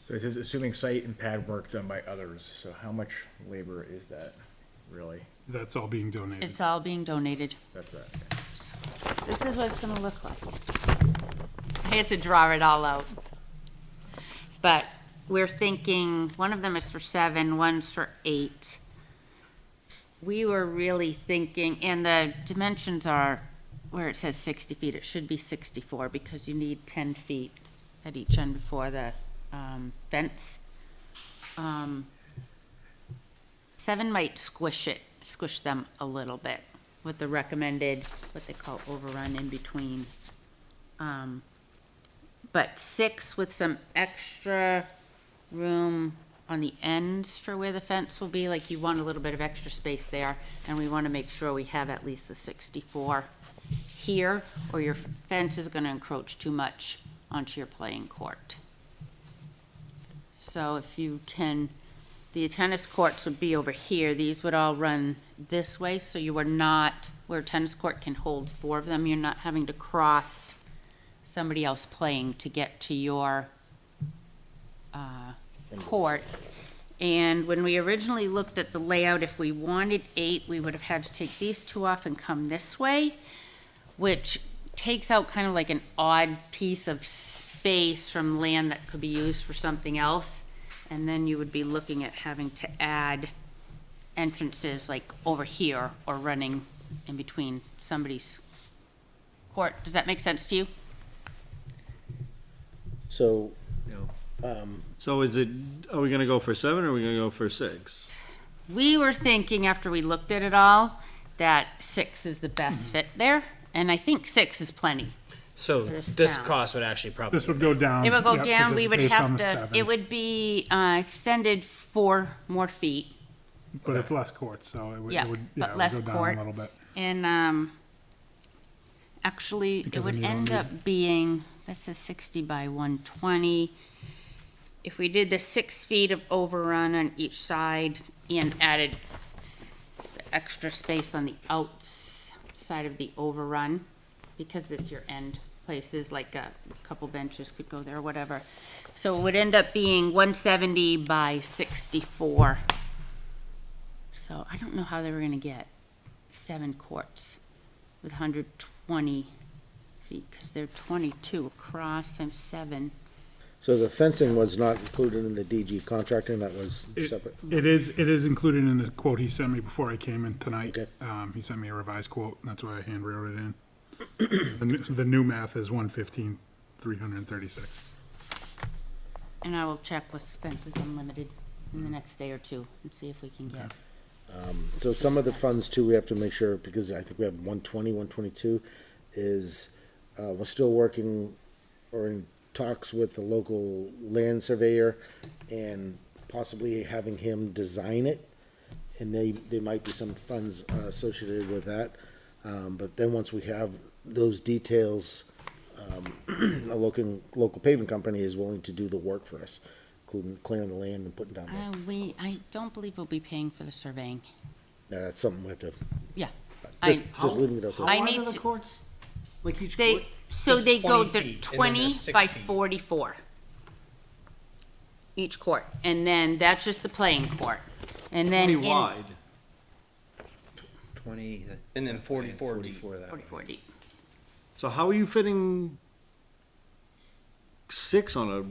H: So it says assuming site and pad work done by others, so how much labor is that, really?
A: That's all being donated.
D: It's all being donated.
H: That's that.
D: So this is what it's gonna look like. I had to draw it all out. But we're thinking, one of them is for 7, one's for 8. We were really thinking, and the dimensions are, where it says 60 feet, it should be 64, because you need 10 feet at each end for the fence. 7 might squish them a little bit with the recommended, what they call overrun in between. But 6 with some extra room on the ends for where the fence will be, like you want a little bit of extra space there, and we want to make sure we have at least the 64 here, or your fence is going to encroach too much onto your playing court. So if you can, the tennis courts would be over here, these would all run this way, so you are not, where a tennis court can hold 4 of them, you're not having to cross somebody else playing to get to your court. And when we originally looked at the layout, if we wanted 8, we would have had to take these 2 off and come this way, which takes out kind of like an odd piece of space from land that could be used for something else. And then you would be looking at having to add entrances like over here or running in between somebody's court. Does that make sense to you?
B: So,
G: No.
F: So are we gonna go for 7 or are we gonna go for 6?
D: We were thinking, after we looked at it all, that 6 is the best fit there, and I think 6 is plenty.
C: So
D: This
C: this
D: town.
C: cost would actually probably.
A: This would go down.
D: It would go
A: yep, 'cause
D: down,
A: it's
D: we would
A: based on
D: have
A: the
D: to,
A: 7,
D: it would be extended 4 more feet,
A: But it's less courts, so it would,
D: Yeah,
A: it would,
D: but
A: yeah, it
D: less
A: would go down
D: court.
A: a little bit.
D: and actually, it
A: Because
D: would
A: then you don't
D: end
A: need-
D: up being, this is 60 by 120. If we did the 6 feet of overrun on each side and added the extra space on the outside of the overrun, because this your end places, like a couple benches could go there or whatever. So it would end up being 170 by 64. So I don't know how they were gonna get 7 courts with 120 feet, because they're 22 across times 7.
B: so the fencing was not included in the DG contracting, that was separate?
A: It is included in the quote he sent me before I came in tonight.
B: Okay.
A: He sent me a revised quote, and that's why I hand wrote it in. The new math is 115,336.
D: And I will check with Fences Unlimited in the next day or 2 and see if we can get.
B: So some of the funds too, we have to make sure, because I think we have 120, 122, is, we're still working or in talks with the local land surveyor and possibly having him design it and there might be some funds associated with that. But then once we have those details, a local paving company is willing to do the work for us, including clearing the land and putting down the,
D: I don't believe we'll be paying for the surveying.
B: that's something we have to,
D: Yeah.
B: just leaving it out there.
D: I
F: How wide
D: need
F: are the
D: to-
F: courts? Like each
D: They,
F: court?
D: so they go,
C: 20
D: they're
C: feet, and then
D: 20
C: there's 6
D: by
C: feet.
D: 44. Each court, and then that's just the playing court. And then
F: 20
D: in
F: wide.
G: 20.
C: And then 44 deep.
G: 44 that way.
D: 44 deep.
F: So how are you fitting 6 on a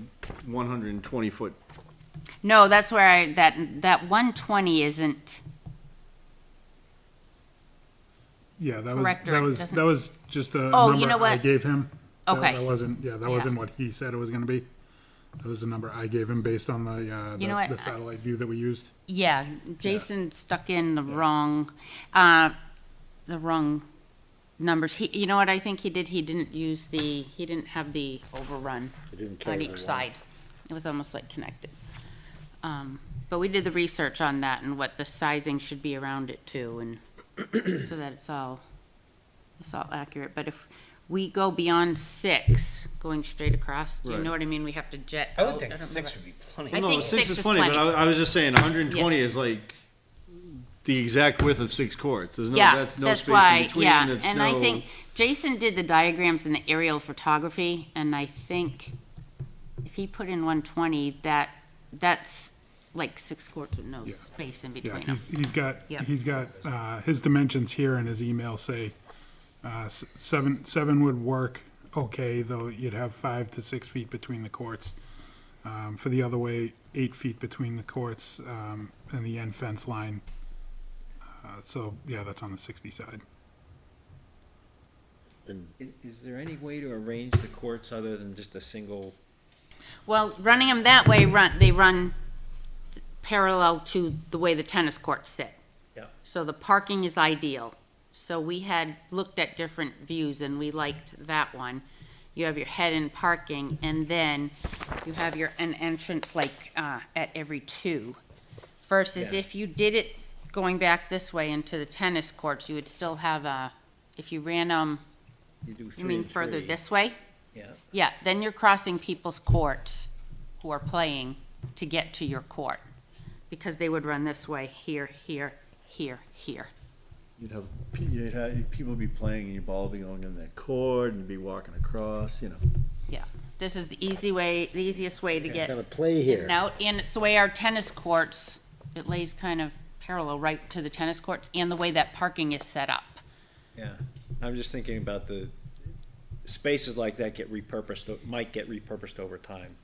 F: 120-foot?
D: No, that's where that 120 isn't,
A: Yeah, that
D: Correct, or
A: was,
D: it
A: that was,
D: doesn't-
A: that was just a
D: Oh, you
A: number
D: know
A: I
D: what?
A: gave him. That-
D: Okay.
A: That wasn't, yeah, that
D: Yeah.
A: wasn't what he said it was gonna be. That was the number I gave him based on
D: You know what?
A: the satellite view that we used.
D: yeah, Jason stuck in the wrong numbers. You know what I think he did? He didn't have the overrun
B: It didn't
D: on
B: carry the
D: each
B: line.
D: side. It was almost like connected. But we did the research on that and what the sizing should be around it too, and so that it's all accurate. But if we go beyond 6, going straight across, do you
F: Right.
D: know what I mean? We have to jet
C: I
D: out.
C: would think
D: don't
C: 6
D: remember.
C: would be plenty.
D: I
F: No,
D: think
F: 6
D: 6
F: is
D: is
F: plenty, but
D: plenty.
F: I was just saying 120 is like the exact width of 6 courts. There's no,
D: Yeah,
F: that's no
D: that's
F: space
D: why,
F: in between.
D: yeah,
F: It's
D: and
F: no,
D: I think Jason did the diagrams and the aerial photography, and I think if he put in 120, that's like 6 courts with no
A: Yeah.
D: space in
A: Yeah,
D: between them.
A: he's
D: Yeah.
A: got, his dimensions here in his email say, 7 would work okay, though you'd have 5 to 6 feet between the courts. For the other way, 8 feet between the courts, and the end fence line. So, yeah, that's on the 60 side.
G: Is there any way to arrange the courts other than just a single?
D: Well, running them that way, they run parallel to the way the tennis courts sit.
G: Yeah.
D: So the parking is ideal. So we had looked at different views and we liked that one. You have your head-in parking and then you have an entrance like at every 2. Versus
G: Yeah.
D: if you did it going back this way into the tennis courts, you would still have if you ran them,
G: You do 3
D: you mean
G: and
D: further
G: 3.
D: this way?
G: Yeah.
D: Yeah, then you're crossing people's courts who are playing to get to your court. Because they would run this way, here, here, here, here.
F: you'd have people be playing and your ball would be going in that court and be walking across, you know.
D: Yeah, this is the easiest way to get
B: Kind of play
D: in
B: here.
D: and out. And it's the way our tennis courts, it lays kind of parallel right to the tennis courts and the way that parking is set up.
G: Yeah. I'm just thinking about the spaces like that might get repurposed over time.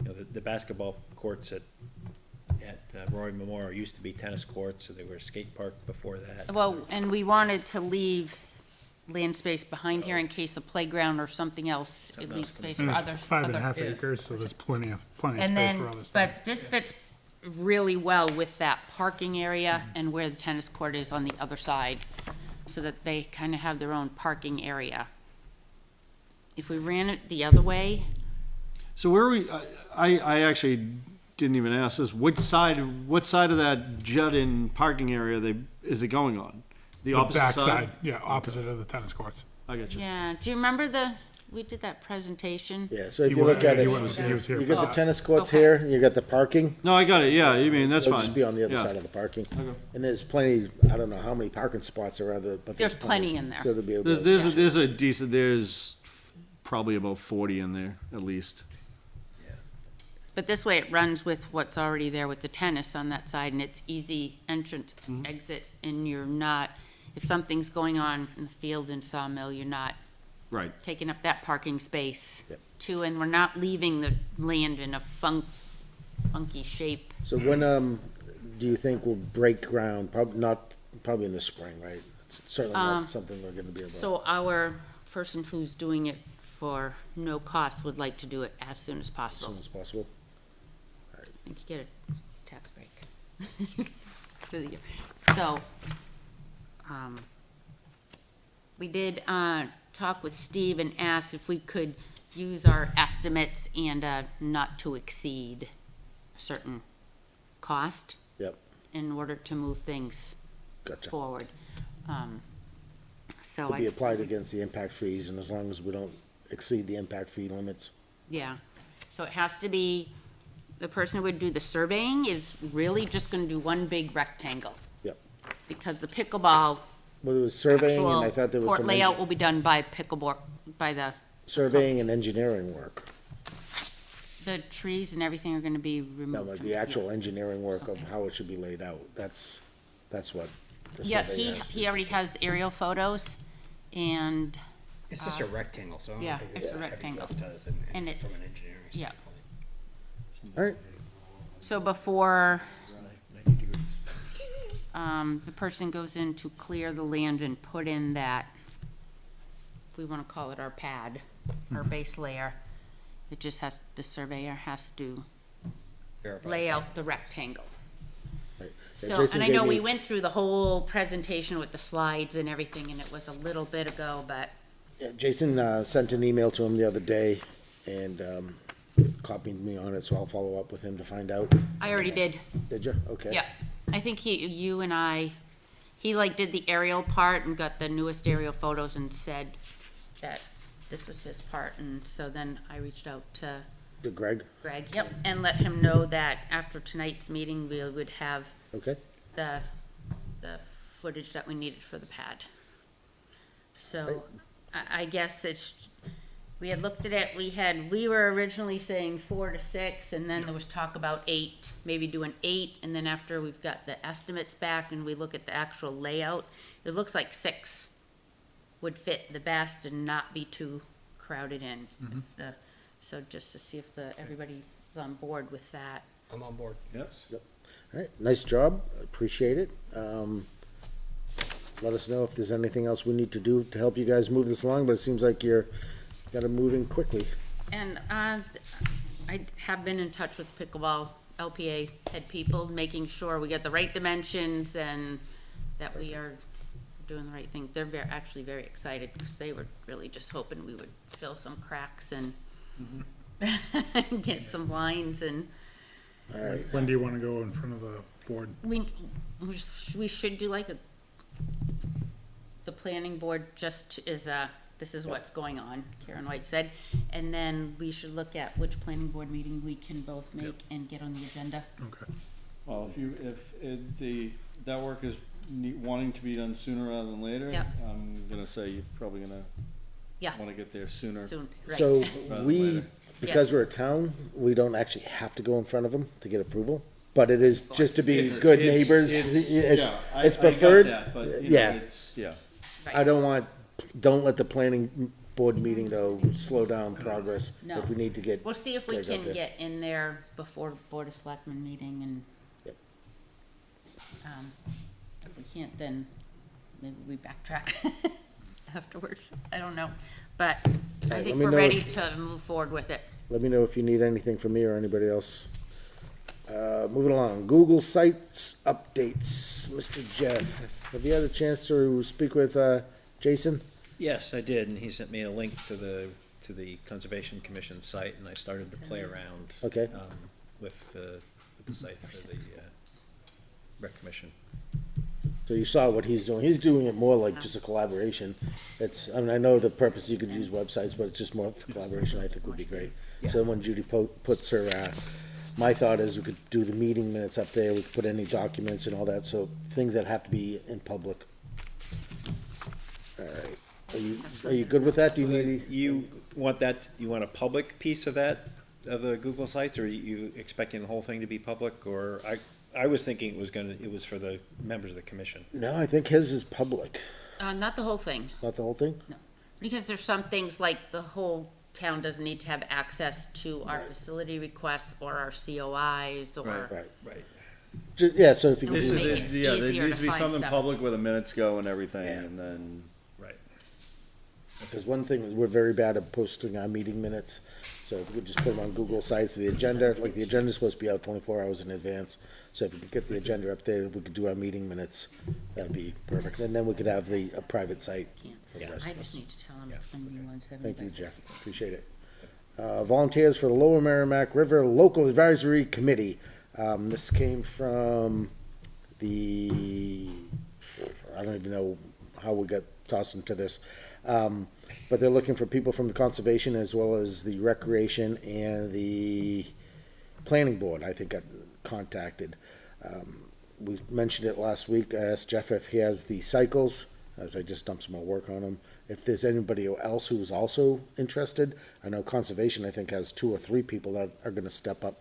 G: You know, the basketball courts at Roy Memorial used to be tennis courts, so they were a skate park before that.
D: Well, and we wanted to leave land space behind here in case a playground or something else, at
G: Something
D: least
G: else
D: space
G: comes
D: for
A: And
D: other.
A: it's 5.5
G: Yeah.
A: acres, so there's plenty of
D: And
A: space
D: then,
A: for other stuff.
D: but this fits really well with that parking area and where the tennis court is on the other side, so that they kind of have their own parking area. If we ran it the other way,
F: So where are we, I actually didn't even ask this, what side of that jut-in parking area is it going on? The opposite
A: back
F: side?
A: Yeah, opposite of the tennis courts.
F: I got you.
D: yeah, do you remember we did that presentation?
B: Yeah, so if
A: He
B: you look
A: wa-
B: at
A: he
B: it,
A: was here
B: you
A: for
B: got the
A: that.
B: tennis courts
D: Okay.
B: here, and you got the parking.
F: No, I got it, yeah, you mean, that's
B: It'll
F: fine.
B: just be on the other
F: Yeah.
B: side of the parking.
F: Okay.
B: And there's plenty, I don't know how many parking spots are other, but
D: There's plenty in there.
B: So there'll be a.
F: There's a decent, there's probably about 40 in there, at least.
D: But this way it runs with what's already there with the tennis on that side, and it's easy entrance, exit, and you're not, if something's going on in the field in Sawmill, you're not
F: Right.
D: taking up that parking space
B: Yep.
D: too, and we're not leaving the land in a funky shape.
B: So when, do you think we'll break ground? Probably in the spring, right? It's certainly not something we're gonna be able to.
D: So our person who's doing it for no cost would like to do it as soon as
B: As
D: possible.
B: soon as possible.
D: I think you get a tax break. For the year. So, we did, talk with Steve and asked if we could use our estimates and, not to exceed a certain cost.
B: Yep.
D: in order to move things
B: Gotcha.
D: forward. So
B: To be
D: I,
B: applied against the impact fees, and as long as we don't exceed the impact fee limits.
D: yeah, so it has to be, the person who would do the surveying is really just gonna do one big rectangle.
B: Yep.
D: Because the pickleball
B: Well, there was surveying, and I
D: actual
B: thought there was
D: court
B: some
D: layout will be done by pickleball, by the
B: surveying and engineering work.
D: The trees and everything are gonna be removed.
B: No, but
D: from
B: the
D: it,
B: actual engineering work of how it should be laid out, that's what the
D: Yeah,
B: survey
D: he,
B: has to
D: he
B: do.
D: already has aerial photos, and,
C: It's just a rectangle, so I
D: yeah,
C: don't think
D: it's
C: it's
D: a
C: a heavy
D: rectangle.
C: lift to us
D: And
C: from
D: it's-
C: an engineering
D: yeah.
C: standpoint.
B: All right,
D: so before, the person goes in to clear the land and put in that, if we wanna call it our pad, our base layer, it just has, the surveyor has to
C: Verify.
D: lay out the rectangle.
B: right. Yeah,
D: So,
B: Jason
D: and I
B: gave
D: know
B: me-
D: we went through the whole presentation with the slides and everything, and it was a little bit ago, but
B: Yeah, Jason sent an email to him the other day and copied me on it, so I'll follow up with him to find out.
D: I already did.
B: Did you? Okay.
D: Yeah, I think you and I, he like did the aerial part and got the newest aerial photos and said that this was his part, and so then I reached out to
B: Did Greg?
D: Greg, yep, and let him know that after tonight's meeting, we would have
B: Okay.
D: the footage that we needed for the pad. So, I guess it's, we had looked at it, we were originally saying 4 to 6, and then there was talk about 8, maybe doing 8, and then after we've got the estimates back and we look at the actual layout, it looks like 6 would fit the best and not be too crowded in. If the, so just to see if everybody's on board with that.
C: I'm on board.
F: Yes.
B: All right, nice job, appreciate it. Let us know if there's anything else we need to do to help you guys move this along, but it seems like you're got it moving quickly.
D: And I have been in touch with pickleball LPA head people, making sure we get the right dimensions and that we are doing the right things. They're actually very excited because they were really just hoping we would fill some cracks and get some lines, and
B: All right,
A: When do you wanna go in front of the board?
D: we should do like the planning board just is this is what's going on, Karen White said, and then we should look at which planning board meeting we can both make and get on the agenda.
A: Okay.
F: Well, that work is wanting to be done sooner rather than later.
D: Yep.
F: I'm gonna say you're probably gonna
D: Yeah,
F: wanna get there sooner.
D: soon, right.
B: so
F: Rather than
B: we,
F: later.
B: because we're a town, we don't actually have to go in front of them to get approval, but it is just to be
F: It's-
B: good
F: it's-
B: neighbors,
F: yeah, I
B: it's
F: got
B: preferred.
F: that, but, you know,
B: Yeah.
F: it's, yeah.
B: I don't let the planning board meeting though slow down progress.
D: No.
B: If we need to get,
D: We'll see if we
B: Greg out
D: can
B: there.
D: get in there before Board of Selectmen meeting, and
B: Yep.
D: If we can't, then maybe we backtrack afterwards. I don't know, but I
B: let
D: think
B: me
D: we're
B: know
D: ready
B: if-
D: to move forward with it.
B: let me know if you need anything from me or anybody else. Moving along, Google Sites updates, Mr. Jeff, have you had a chance to speak with, Jason?
G: Yes, I did, and he sent me a link to the Conservation Commission site, and I started to play around.
B: Okay.
G: With the site for the Rec Commission.
B: So you saw what he's doing. He's doing it more like just a collaboration. It's, I mean, I know the purpose, you could use websites, but it's just more for collaboration, I think would be great. So when Judy puts her, my thought is we could do the meeting minutes up there, we could put any documents and all that, so things that have to be in public. All right, are you good with that? Do you need?
G: You want a public piece of that, of the Google Sites, or are you expecting the whole thing to be public, or I was thinking it was for the members of the commission.
B: No, I think his is public,
D: Not the whole thing,
B: not the whole thing?
D: because there's some things like the whole town doesn't need to have access to our facility requests or our COIs or.
B: Right.
G: Right.
B: Yeah, so if you
D: This
B: could
D: is
B: do,
D: make it
F: Yeah, there
D: easier
F: needs
D: to
F: to be
D: find
F: something
D: stuff.
F: public where the minutes go and everything,
B: Yeah.
F: and then,
G: Right.
B: because one thing, is we're very bad at posting our meeting minutes, so if we could just put them on Google Sites, the agenda, like the agenda's supposed to be out 24 hours in advance, so if we could get the agenda up there, we could do our meeting minutes, that'd be perfect, and then we could have a private site for the rest
D: I
B: of
D: just
B: us.
D: need to tell him it's gonna be 170.
B: Thank you, Jeff, appreciate it. Volunteers for the Lower Merrimack River Local Advisory Committee. This came from I don't even know how we got tossed into this. But they're looking for people from the conservation as well as the recreation and the planning board, I think got contacted. We mentioned it last week. I asked Jeff if he has the cycles, as I just dumped some more work on him. If there's anybody else who's also interested, I know conservation, I think, has 2 or 3 people that are gonna step up.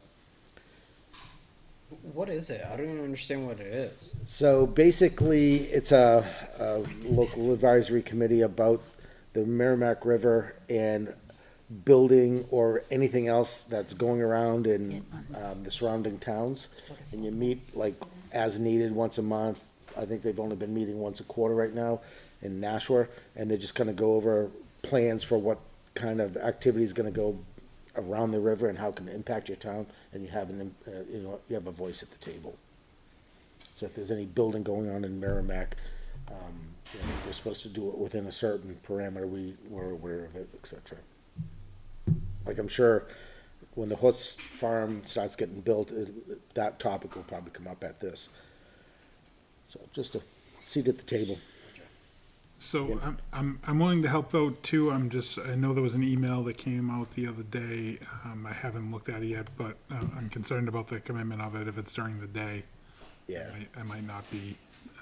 C: What is it? I don't even understand what it is.
B: So basically, it's a local advisory committee about the Merrimack River and building or anything else that's going around in the surrounding towns. And you meet like as needed once a month. I think they've only been meeting once a quarter right now in Nashua. And they just kind of go over plans for what kind of activity is going to go around the river and how it can impact your town. And you have you have a voice at the table. So if there's any building going on in Merrimack, they're supposed to do it within a certain parameter, we're aware of it, et cetera. Like I'm sure when the horse farm starts getting built, that topic will probably come up at this. So just a seat at the table.
A: So I'm willing to help out too. I know there was an email that came out the other day. I haven't looked at it yet, but I'm concerned about the commitment of it if it's during the day.
B: Yeah,
A: I might not be.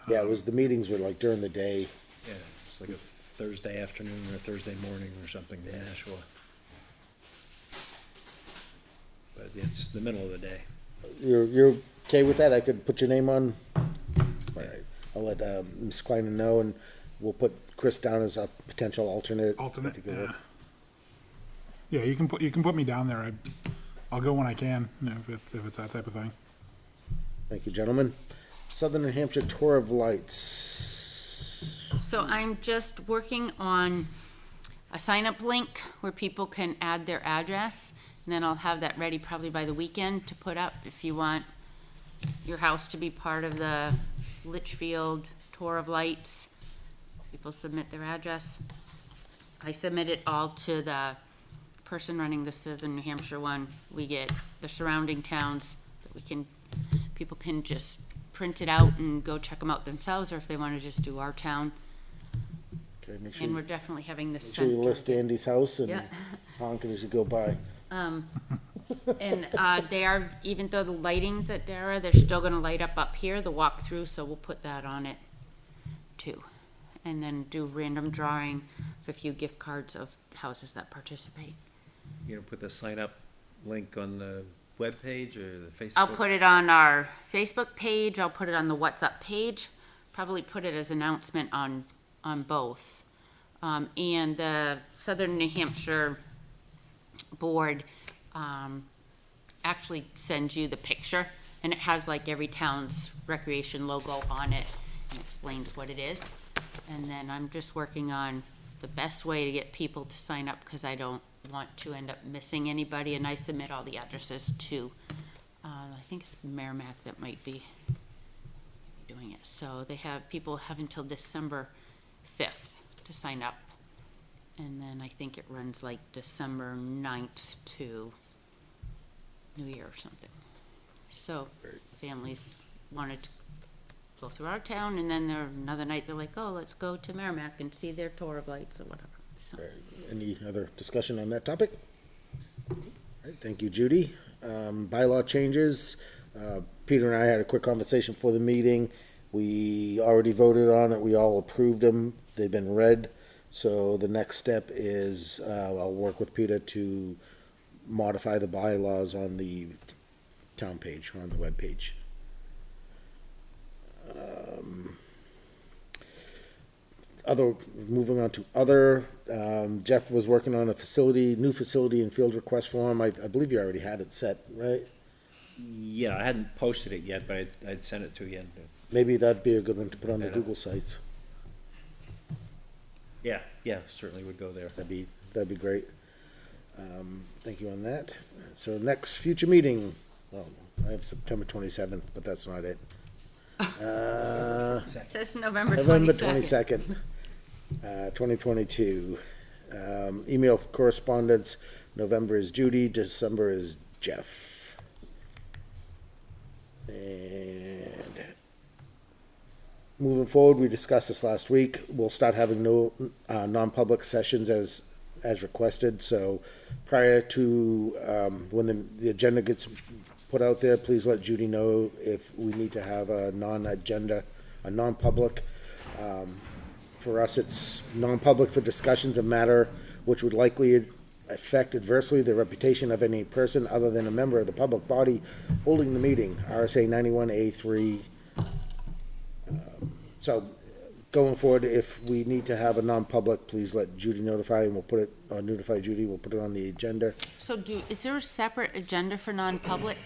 B: yeah, the meetings were like during the day.
G: Yeah, it's like a Thursday afternoon or Thursday morning or something in Nashua. But it's the middle of the day.
B: You're okay with that? I could put your name on? All right, I'll let Ms. Kleinen know, and we'll put Chris down as a potential alternate.
A: Alternate,
B: if he can
A: yeah.
B: work.
A: Yeah, you can put me down there. I'll go when I can, if it's that type of thing.
B: Thank you, gentlemen. Southern New Hampshire Tour of Lights.
D: So I'm just working on a sign-up link where people can add their address, and then I'll have that ready probably by the weekend to put up if you want your house to be part of the Litchfield Tour of Lights. People submit their address. I submit it all to the person running the Southern New Hampshire one. We get the surrounding towns that people can just print it out and go check them out themselves, or if they want to just do our town.
B: Okay, make sure,
D: And we're definitely having the
B: make sure you
D: center.
B: list Andy's house and
D: Yeah.
B: honk it as you go by.
D: And they are, even though the lighting's at Dara, they're still gonna light up here, the walkthrough, so we'll put that on it too. And then do random drawing of a few gift cards of houses that participate.
G: You gonna put the sign up link on the webpage or the Facebook?
D: I'll put it on our Facebook page, I'll put it on the What's Up page, probably put it as announcement on both. And the Southern New Hampshire Board, actually sends you the picture, and it has like every town's recreation logo on it and explains what it is. And then I'm just working on the best way to get people to sign up, because I don't want to end up missing anybody, and I submit all the addresses to, I think it's Merrimack that might be doing it. So people have until December 5th to sign up. And then I think it runs like December 9th to New Year or something. So families wanted to go through our town, and then another night they're like, oh, let's go to Merrimack and see their tour of lights or whatever. So.
B: Any other discussion on that topic? All right, thank you, Judy. Bylaw changes. Peter and I had a quick conversation before the meeting. We already voted on it. We all approved them. They've been read. So the next step is I'll work with Peter to modify the bylaws on the town page, or on the web page. Moving on to other, Jeff was working on a new facility and field request form. I believe you already had it set, right?
G: Yeah, I hadn't posted it yet, but I'd sent it to you.
B: Maybe that'd be a good one to put on the
G: Yeah.
B: Google sites.
G: Yeah, certainly would go there.
B: That'd be great. Thank you on that. So next future meeting, well, I have September 27th, but that's not it.
D: It says November
B: 22nd, 2022. Email correspondence, November is Judy, December is Jeff. And moving forward, we discussed this last week, we'll start having no, non-public sessions as requested, so prior to, when the agenda gets put out there, please let Judy know if we need to have a non-public. For us, it's non-public for discussions of matter which would likely affect adversely the reputation of any person other than a member of the public body holding the meeting, RSA 91A3. So, going forward, if we need to have a non-public, please let Judy notify, and we'll put it, or notify Judy, we'll put it on the agenda.
D: So is there a separate agenda for non-public?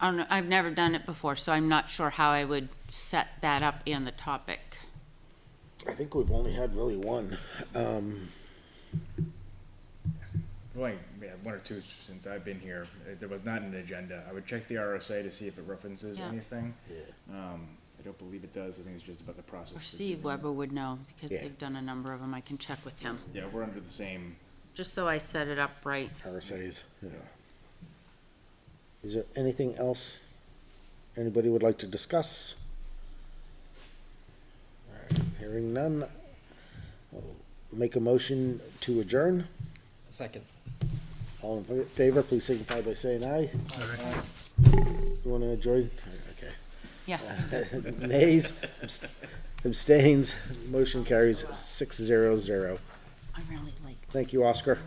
D: I don't know, I've never done it before, so I'm not sure how I would set that up and the topic.
B: I think we've only had really one.
H: Only one or two since I've been here. There was not an agenda. I would check the RSA to see if it references
D: Yeah.
H: anything.
B: Yeah.
H: I don't believe it does. I think it's just about the process.
D: Or Steve Weber would know, because
B: Yeah.
D: they've done a number of them. I can check with him,
H: Yeah, we're under the same.
D: just so I set it up right.
B: RSA's, yeah. Is there anything else anybody would like to discuss? All right, hearing none, I'll make a motion to adjourn.
C: Second.
B: All in favor, please signify by saying aye. You wanna adjourn? Okay.
D: Yeah.
B: Nays, abstains, motion carries 6-0-0.
D: I really like
B: Thank you, Oscar.